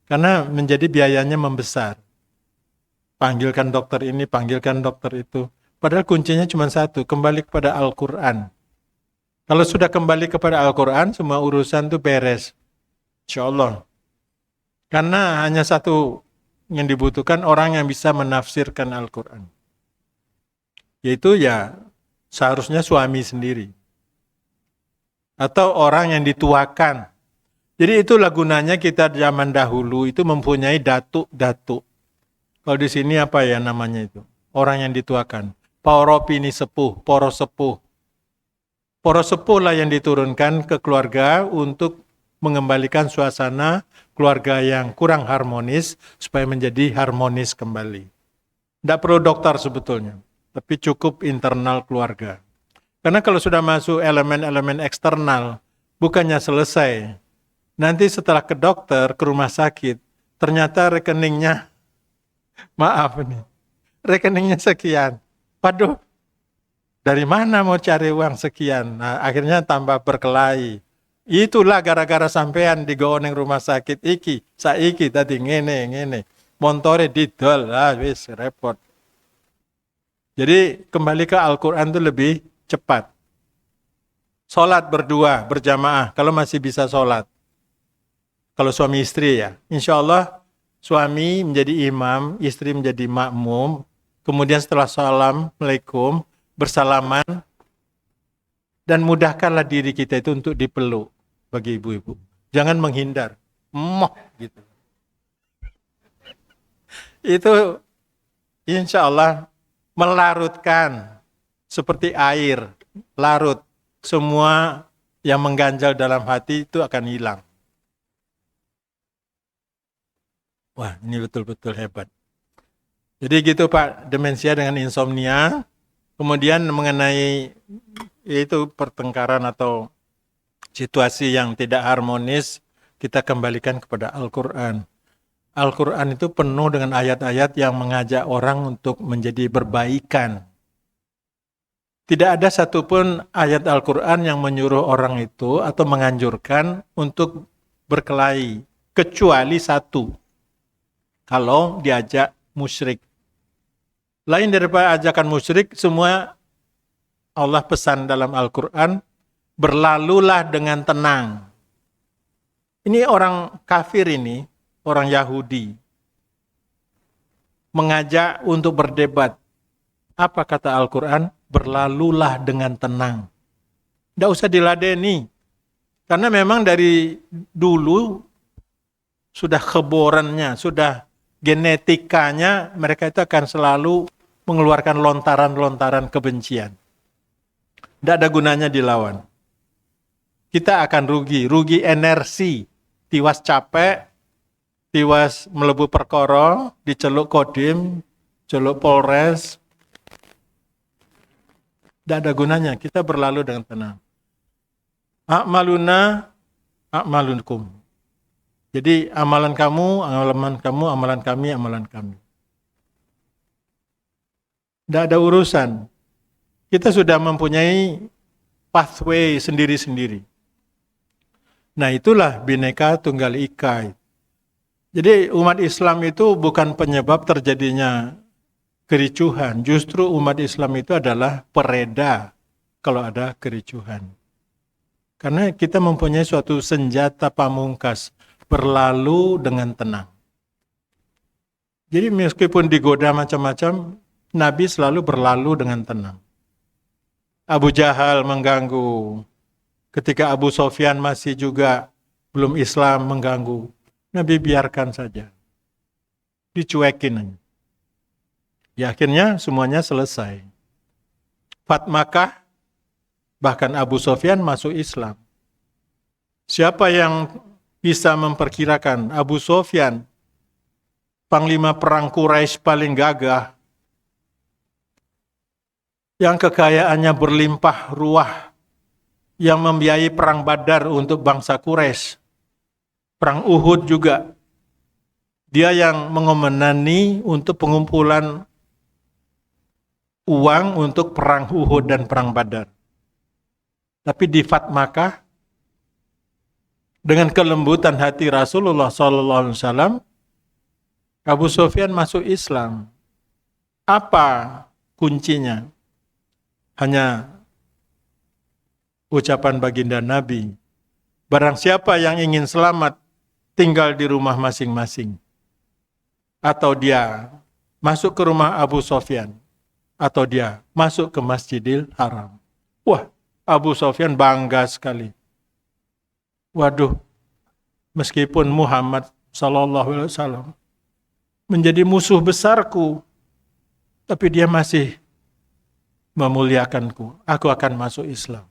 Speaker 1: Karena menjadi biayanya membesar. Panggilkan dokter ini, panggilkan dokter itu. Padahal kuncinya cuma satu, kembali kepada Al-Quran. Kalau sudah kembali kepada Al-Quran, semua urusan itu beres. Insya Allah. Karena hanya satu yang dibutuhkan orang yang bisa menafsirkan Al-Quran. Yaitu ya seharusnya suami sendiri. Atau orang yang dituakan. Jadi itulah gunanya kita zaman dahulu itu mempunyai datuk-datuk. Kalau di sini apa ya namanya itu? Orang yang dituakan. Pauropini sepuh, poros sepuh. Poros sepuh lah yang diturunkan ke keluarga untuk mengembalikan suasana keluarga yang kurang harmonis supaya menjadi harmonis kembali. Tidak perlu dokter sebetulnya, tapi cukup internal keluarga. Karena kalau sudah masuk elemen-elemen eksternal, bukannya selesai. Nanti setelah ke dokter, ke rumah sakit, ternyata rekeningnya, maaf nih, rekeningnya sekian. Waduh, dari mana mau cari uang sekian? Nah, akhirnya tambah berkelahi. Itulah gara-gara sampean digoneng rumah sakit iki, saiki tadi ngene. Montore didol, wis repot. Jadi kembali ke Al-Quran itu lebih cepat. Sholat berdua, berjamaah, kalau masih bisa sholat. Kalau suami istri ya, insya Allah suami menjadi imam, istri menjadi makmum, kemudian setelah assalamualaikum, bersalaman, dan mudahkanlah diri kita itu untuk dipeluk bagi ibu-ibu. Jangan menghindar, moh gitu. Itu insya Allah melarutkan seperti air, larut. Semua yang mengganjal dalam hati itu akan hilang. Wah, ini betul-betul hebat. Jadi gitu Pak, demensia dengan insomnia. Kemudian mengenai itu pertengkaran atau situasi yang tidak harmonis, kita kembalikan kepada Al-Quran. Al-Quran itu penuh dengan ayat-ayat yang mengajak orang untuk menjadi berbaikan. Tidak ada satupun ayat Al-Quran yang menyuruh orang itu atau menganjurkan untuk berkelahi. Kecuali satu. Kalau diajak musyrik. Lain daripada ajakan musyrik, semua Allah pesan dalam Al-Quran, berlalulah dengan tenang. Ini orang kafir ini, orang Yahudi, mengajak untuk berdebat. Apa kata Al-Quran? Berlalulah dengan tenang. Tidak usah diladeni. Karena memang dari dulu sudah keborannya, sudah genetikanya, mereka itu akan selalu mengeluarkan lontaran-lontaran kebencian. Tidak ada gunanya dilawan. Kita akan rugi energi, tiwas capek, tiwas melebu perkara, diceluk kodim, celuk polres. Tidak ada gunanya, kita berlalu dengan tenang. A'maluna, a'malukum. Jadi amalan kamu, amalan kami, amalan kami. Tidak ada urusan. Kita sudah mempunyai pathway sendiri-sendiri. Nah itulah Bhinneka Tunggal Ika. Jadi umat Islam itu bukan penyebab terjadinya kericuhan. Justru umat Islam itu adalah pereda kalau ada kericuhan. Karena kita mempunyai suatu senjata pamungkas, berlalu dengan tenang. Jadi meskipun digoda macam-macam, Nabi selalu berlalu dengan tenang. Abu Jahal mengganggu. Ketika Abu Sofyan masih juga belum Islam mengganggu, Nabi biarkan saja. Dicuekin aja. Ya akhirnya semuanya selesai. Fatmakah, bahkan Abu Sofyan masuk Islam. Siapa yang bisa memperkirakan Abu Sofyan, panglima perang Quraisy paling gagah, yang kekayaannya berlimpah ruah, yang membiayai perang Badar untuk bangsa Quraisy, perang Uhud juga. Dia yang mengomenani untuk pengumpulan uang untuk perang Uhud dan perang Badar. Tapi di Fatmakah, dengan kelembutan hati Rasulullah SAW, Abu Sufyan masuk Islam. Apa kuncinya? Hanya ucapan baginda Nabi, barang siapa yang ingin selamat tinggal di rumah masing-masing, atau dia masuk ke rumah Abu Sufyan, atau dia masuk ke Masjidil Haram. Wah, Abu Sufyan bangga sekali. Waduh, meskipun Muhammad SAW menjadi musuh besarku, tapi dia masih memuliakanku. Aku akan masuk Islam.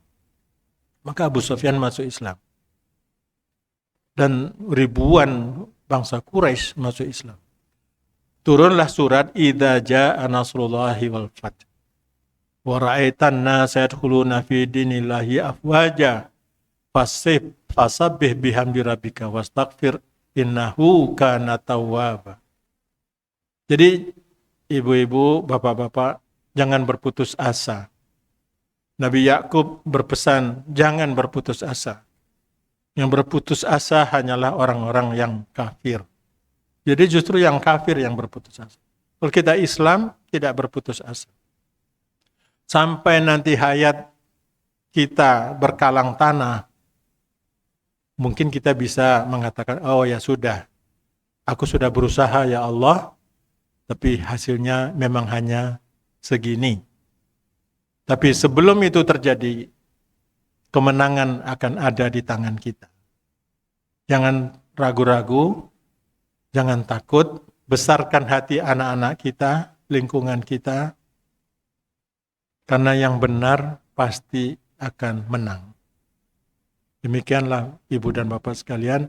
Speaker 1: Maka Abu Sufyan masuk Islam. Dan ribuan bangsa Quraisy masuk Islam. Turunlah surat Idza jaa nasrullahi wal fath. Wa ra'aitan nasa yadkhuluna fi dinillahi afwaja. Fasabbih bihamdi rabbika wastaghfir innahu kana tawwaba. Jadi ibu-ibu, bapak-bapak, jangan berputus asa. Nabi Yakub berpesan, jangan berputus asa. Yang berputus asa hanyalah orang-orang yang kafir. Jadi justru yang kafir yang berputus asa. Kalau kita Islam, tidak berputus asa. Sampai nanti hayat kita berkalang tanah, mungkin kita bisa mengatakan, oh ya sudah, aku sudah berusaha ya Allah, tapi hasilnya memang hanya segini. Tapi sebelum itu terjadi, kemenangan akan ada di tangan kita. Jangan ragu-ragu, jangan takut, besarkan hati anak-anak kita, lingkungan kita, karena yang benar pasti akan menang. Demikianlah Ibu dan Bapak sekalian,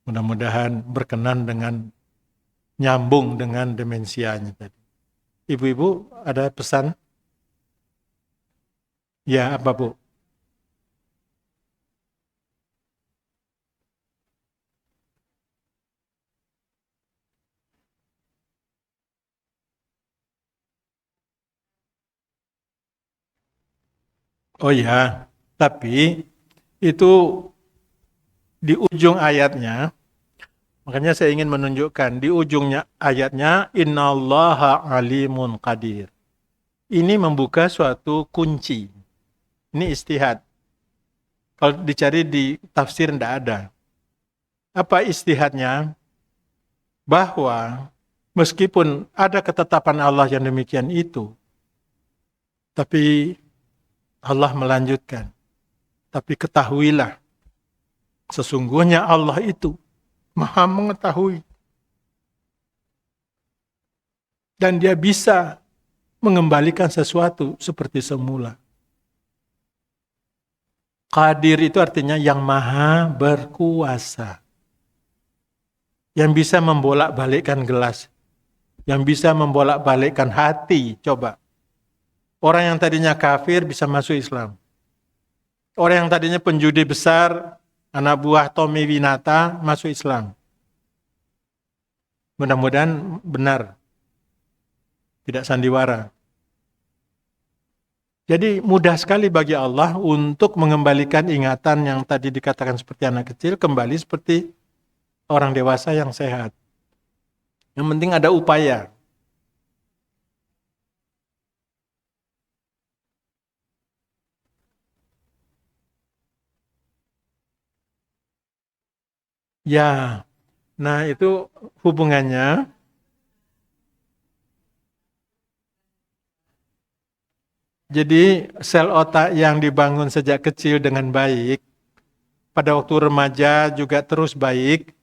Speaker 1: mudah-mudahan berkenan dengan nyambung dengan demensianya tadi. Ibu-ibu ada pesan? Ya, apa Bu? Oh ya, tapi itu di ujung ayatnya, makanya saya ingin menunjukkan di ujungnya ayatnya, innallaha alimun qadir. Ini membuka suatu kunci. Ini istihad. Kalau dicari di tafsir tidak ada. Apa istihadnya? Bahwa meskipun ada ketetapan Allah yang demikian itu, tapi Allah melanjutkan. Tapi ketahuilah, sesungguhnya Allah itu Maha mengetahui. Dan Dia bisa mengembalikan sesuatu seperti semula. Qadir itu artinya yang maha berkuasa. Yang bisa membolak-balikkan gelas. Yang bisa membolak-balikkan hati. Coba. Orang yang tadinya kafir bisa masuk Islam. Orang yang tadinya penjudi besar, anak buah Tommy Winata, masuk Islam. Mudah-mudahan benar. Tidak sandiwara. Jadi mudah sekali bagi Allah untuk mengembalikan ingatan yang tadi dikatakan seperti anak kecil, kembali seperti orang dewasa yang sehat. Yang penting ada upaya. Ya, nah itu hubungannya. Jadi sel otak yang dibangun sejak kecil dengan baik, pada waktu remaja juga terus baik,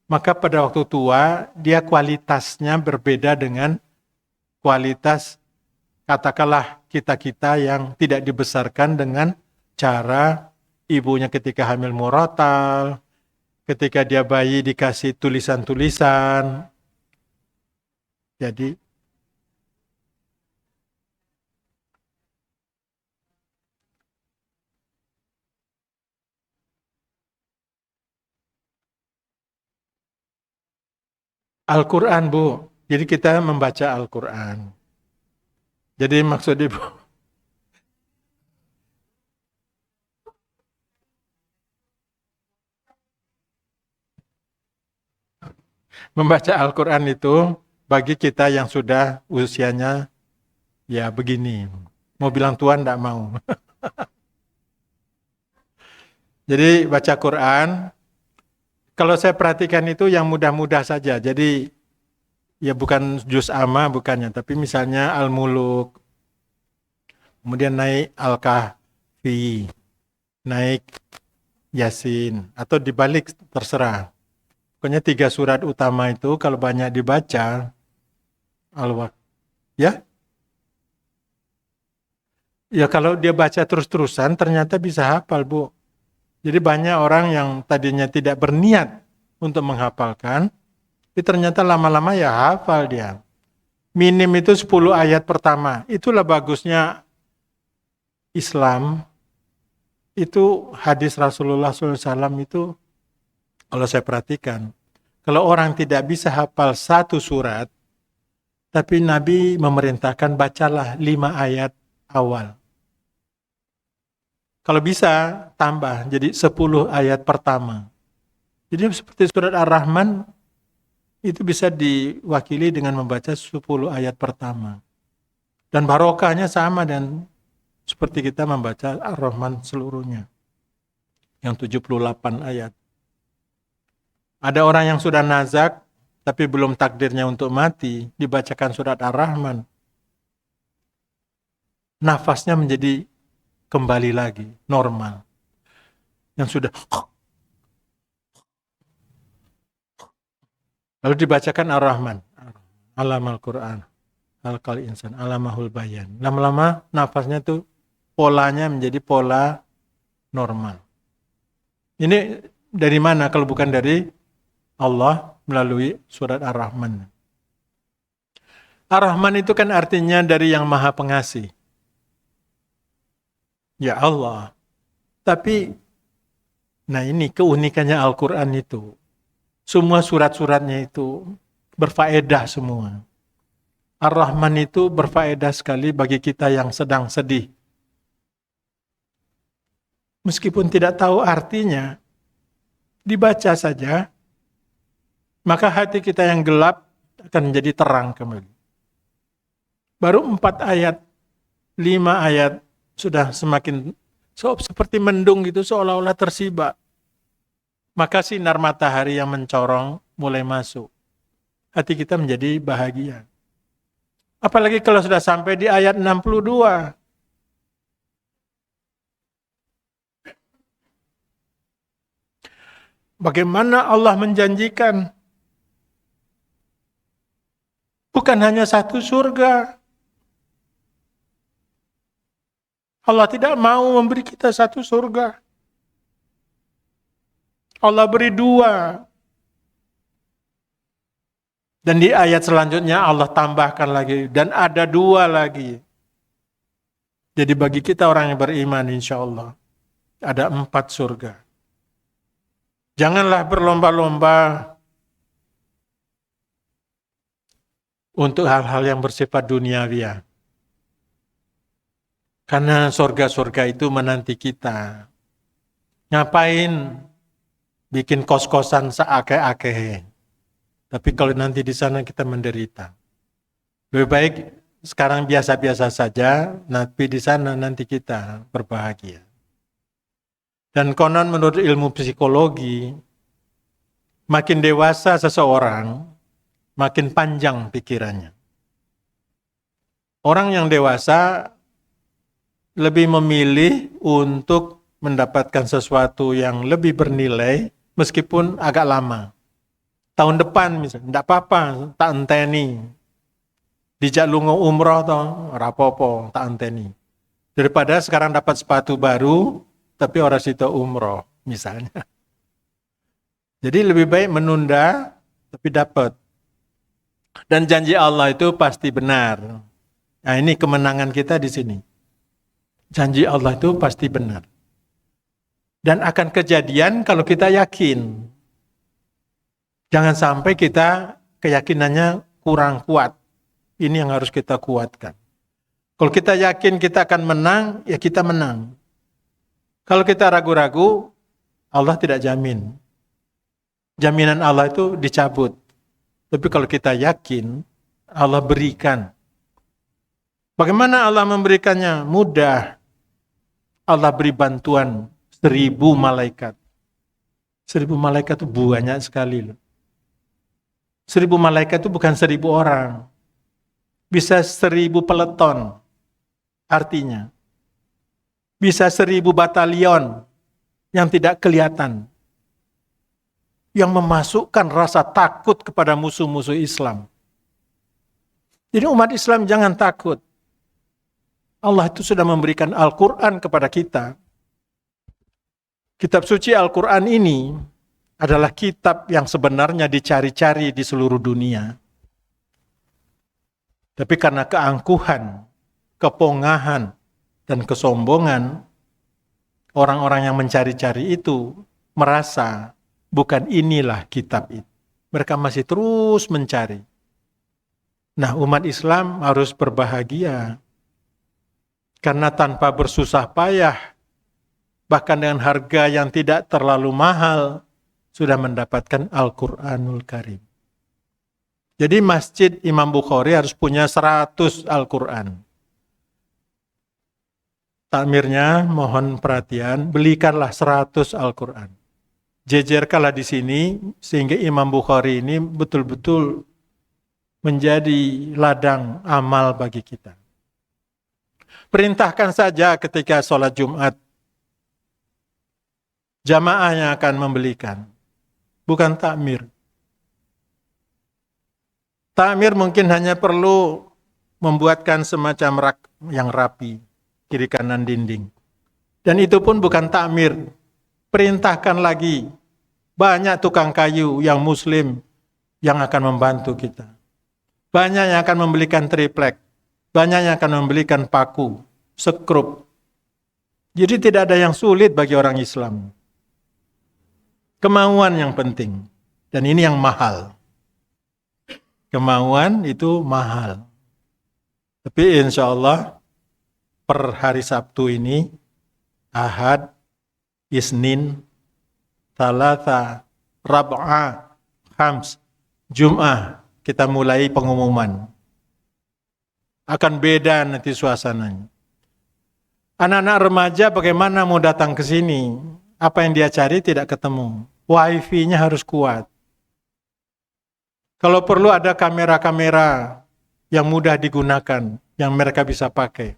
Speaker 1: maka pada waktu tua dia kualitasnya berbeda dengan kualitas katakanlah kita-kita yang tidak dibesarkan dengan cara ibunya ketika hamil murotal, ketika dia bayi dikasih tulisan-tulisan. Jadi Al-Quran Bu, jadi kita membaca Al-Quran. Jadi maksud Ibu, membaca Al-Quran itu bagi kita yang sudah usianya ya begini. Mau bilang Tuhan tidak mau. Jadi baca Quran, kalau saya perhatikan itu yang mudah-mudah saja. Jadi ya bukan juz amma bukannya, tapi misalnya Al-Muluk, kemudian naik Al-Kahfi, naik Yasin, atau dibalik terserah. Pokoknya 3 surat utama itu kalau banyak dibaca, ya, ya kalau dia baca terus-terusan ternyata bisa hafal Bu. Jadi banyak orang yang tadinya tidak berniat untuk menghafalkan, tapi ternyata lama-lama ya hafal dia. Minim itu 10 ayat pertama. Itulah bagusnya Islam. Itu hadis Rasulullah SAW itu, kalau saya perhatikan, kalau orang tidak bisa hafal 1 surat, tapi Nabi memerintahkan bacalah 5 ayat awal. Kalau bisa, tambah jadi 10 ayat pertama. Jadi seperti surat Ar-Rahman, itu bisa diwakili dengan membaca 10 ayat pertama. Dan barokahnya sama dan Seperti kita membaca Ar-Rahman seluruhnya. Yang 78 ayat. Ada orang yang sudah nazak, tapi belum takdirnya untuk mati, dibacakan surat Ar-Rahman. Nafasnya menjadi kembali lagi, normal. Yang sudah lalu dibacakan Ar-Rahman. Alamal Quran. Al-Qal insan. Alamahul bayan. Lama-lama nafasnya tuh polanya menjadi pola normal. Ini dari mana kalau bukan dari Allah melalui surat Ar-Rahman. Ar-Rahman itu kan artinya dari yang maha pengasih. Ya Allah. Tapi, nah ini keunikannya Al-Quran itu. Semua surat-suratnya itu berfaedah semua. Ar-Rahman itu berfaedah sekali bagi kita yang sedang sedih. Meskipun tidak tahu artinya, dibaca saja, maka hati kita yang gelap akan menjadi terang kembali. Baru 4 ayat, 5 ayat, sudah semakin seperti mendung gitu, seolah-olah tersibak. Maka sinar matahari yang mencorong mulai masuk. Hati kita menjadi bahagia. Apalagi kalau sudah sampai di ayat 62. Bagaimana Allah menjanjikan bukan hanya satu surga. Allah tidak mau memberi kita satu surga. Allah beri 2. Dan di ayat selanjutnya Allah tambahkan lagi. Dan ada 2 lagi. Jadi bagi kita orang yang beriman insya Allah. Ada 4 surga. Janganlah berlomba-lomba untuk hal-hal yang bersifat duniawi. Karena surga-surga itu menanti kita. Ngapain bikin kos-kosan seakeh-akeh? Tapi kalau nanti di sana kita menderita. Lebih baik sekarang biasa-biasa saja, tapi di sana nanti kita berbahagia. Dan konon menurut ilmu psikologi, makin dewasa seseorang, makin panjang pikirannya. Orang yang dewasa lebih memilih untuk mendapatkan sesuatu yang lebih bernilai, meskipun agak lama. Tahun depan misalnya, tidak apa-apa, tak enteni. Dijak lunga umroh, rapopo, tak enteni. Daripada sekarang dapat sepatu baru, tapi orang situ umroh, misalnya. Jadi lebih baik menunda, tapi dapat. Dan janji Allah itu pasti benar. Nah ini kemenangan kita di sini. Janji Allah itu pasti benar. Dan akan kejadian kalau kita yakin. Jangan sampai kita keyakinannya kurang kuat. Ini yang harus kita kuatkan. Kalau kita yakin kita akan menang, ya kita menang. Kalau kita ragu-ragu, Allah tidak jamin. Jaminan Allah itu dicabut. Tapi kalau kita yakin, Allah berikan. Bagaimana Allah memberikannya? Mudah. Allah beri bantuan 1000 malaikat. 1000 malaikat itu banyak sekali. 1000 malaikat itu bukan 1000 orang. Bisa 1000 peleton. Artinya. Bisa 1000 batalion yang tidak kelihatan. Yang memasukkan rasa takut kepada musuh-musuh Islam. Jadi umat Islam jangan takut. Allah itu sudah memberikan Al-Quran kepada kita. Kitab suci Al-Quran ini adalah kitab yang sebenarnya dicari-cari di seluruh dunia. Tapi karena keangkuhan, kepongahan, dan kesombongan, orang-orang yang mencari-cari itu merasa bukan inilah kitab itu. Mereka masih terus mencari. Nah, umat Islam harus berbahagia. Karena tanpa bersusah payah, bahkan dengan harga yang tidak terlalu mahal, sudah mendapatkan Al-Quranul Karim. Jadi Masjid Imam Bukhari harus punya 100 Al-Quran. takmirnya mohon perhatian, belikanlah 100 Al-Quran. Jejerkanlah di sini sehingga Imam Bukhari ini betul-betul menjadi ladang amal bagi kita. Perintahkan saja ketika sholat Jumat, jamaah yang akan membelikan, bukan takmir. Takmir mungkin hanya perlu membuatkan semacam rak yang rapi, kiri kanan dinding. Dan itu pun bukan takmir. Perintahkan lagi, banyak tukang kayu yang muslim yang akan membantu kita. Banyak yang akan membelikan triplek, banyak yang akan membelikan paku, sekrup. Jadi tidak ada yang sulit bagi orang Islam. Kemauan yang penting. Dan ini yang mahal. Kemauan itu mahal. Tapi insya Allah per hari Sabtu ini, Ahad, Isnin, Thalatha, Rab'a, Khams, Jum'ah, kita mulai pengumuman. Akan beda nanti suasananya. Anak-anak remaja bagaimana mau datang ke sini? Apa yang dia cari tidak ketemu. Wifi-nya harus kuat. Kalau perlu ada kamera-kamera yang mudah digunakan, yang mereka bisa pakai.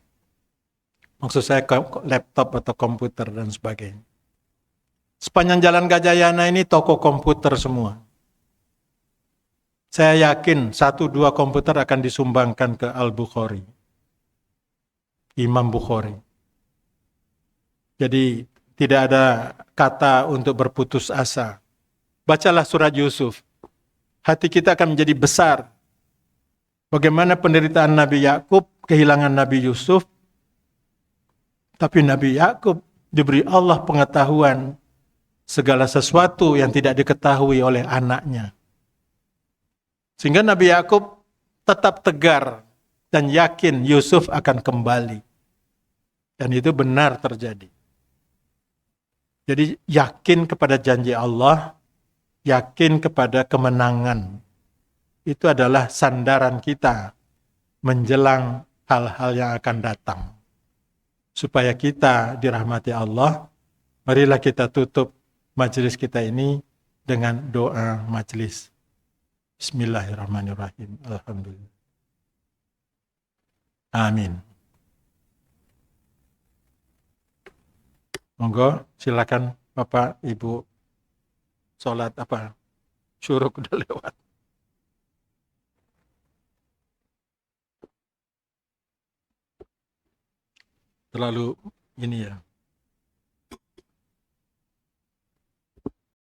Speaker 1: Maksud saya laptop atau komputer dan sebagainya. Sepanjang Jalan Gajayana ini toko komputer semua. Saya yakin 1-2 komputer akan disumbangkan ke Al-Bukhari. Imam Bukhari. Jadi tidak ada kata untuk berputus asa. Bacalah surat Yusuf. Hati kita akan menjadi besar. Bagaimana penderitaan Nabi Yakub, kehilangan Nabi Yusuf. Tapi Nabi Yakub diberi Allah pengetahuan segala sesuatu yang tidak diketahui oleh anaknya. Sehingga Nabi Yakub tetap tegar dan yakin Yusuf akan kembali. Dan itu benar terjadi. Jadi yakin kepada janji Allah, yakin kepada kemenangan. Itu adalah sandaran kita menjelang hal-hal yang akan datang. Supaya kita dirahmati Allah, marilah kita tutup majelis kita ini dengan doa majelis. Bismillahirrahmanirrahim. Alhamdulillah. Amin. Monggo, silakan Bapak, Ibu, sholat apa? Syuruk udah lewat. Terlalu ini ya.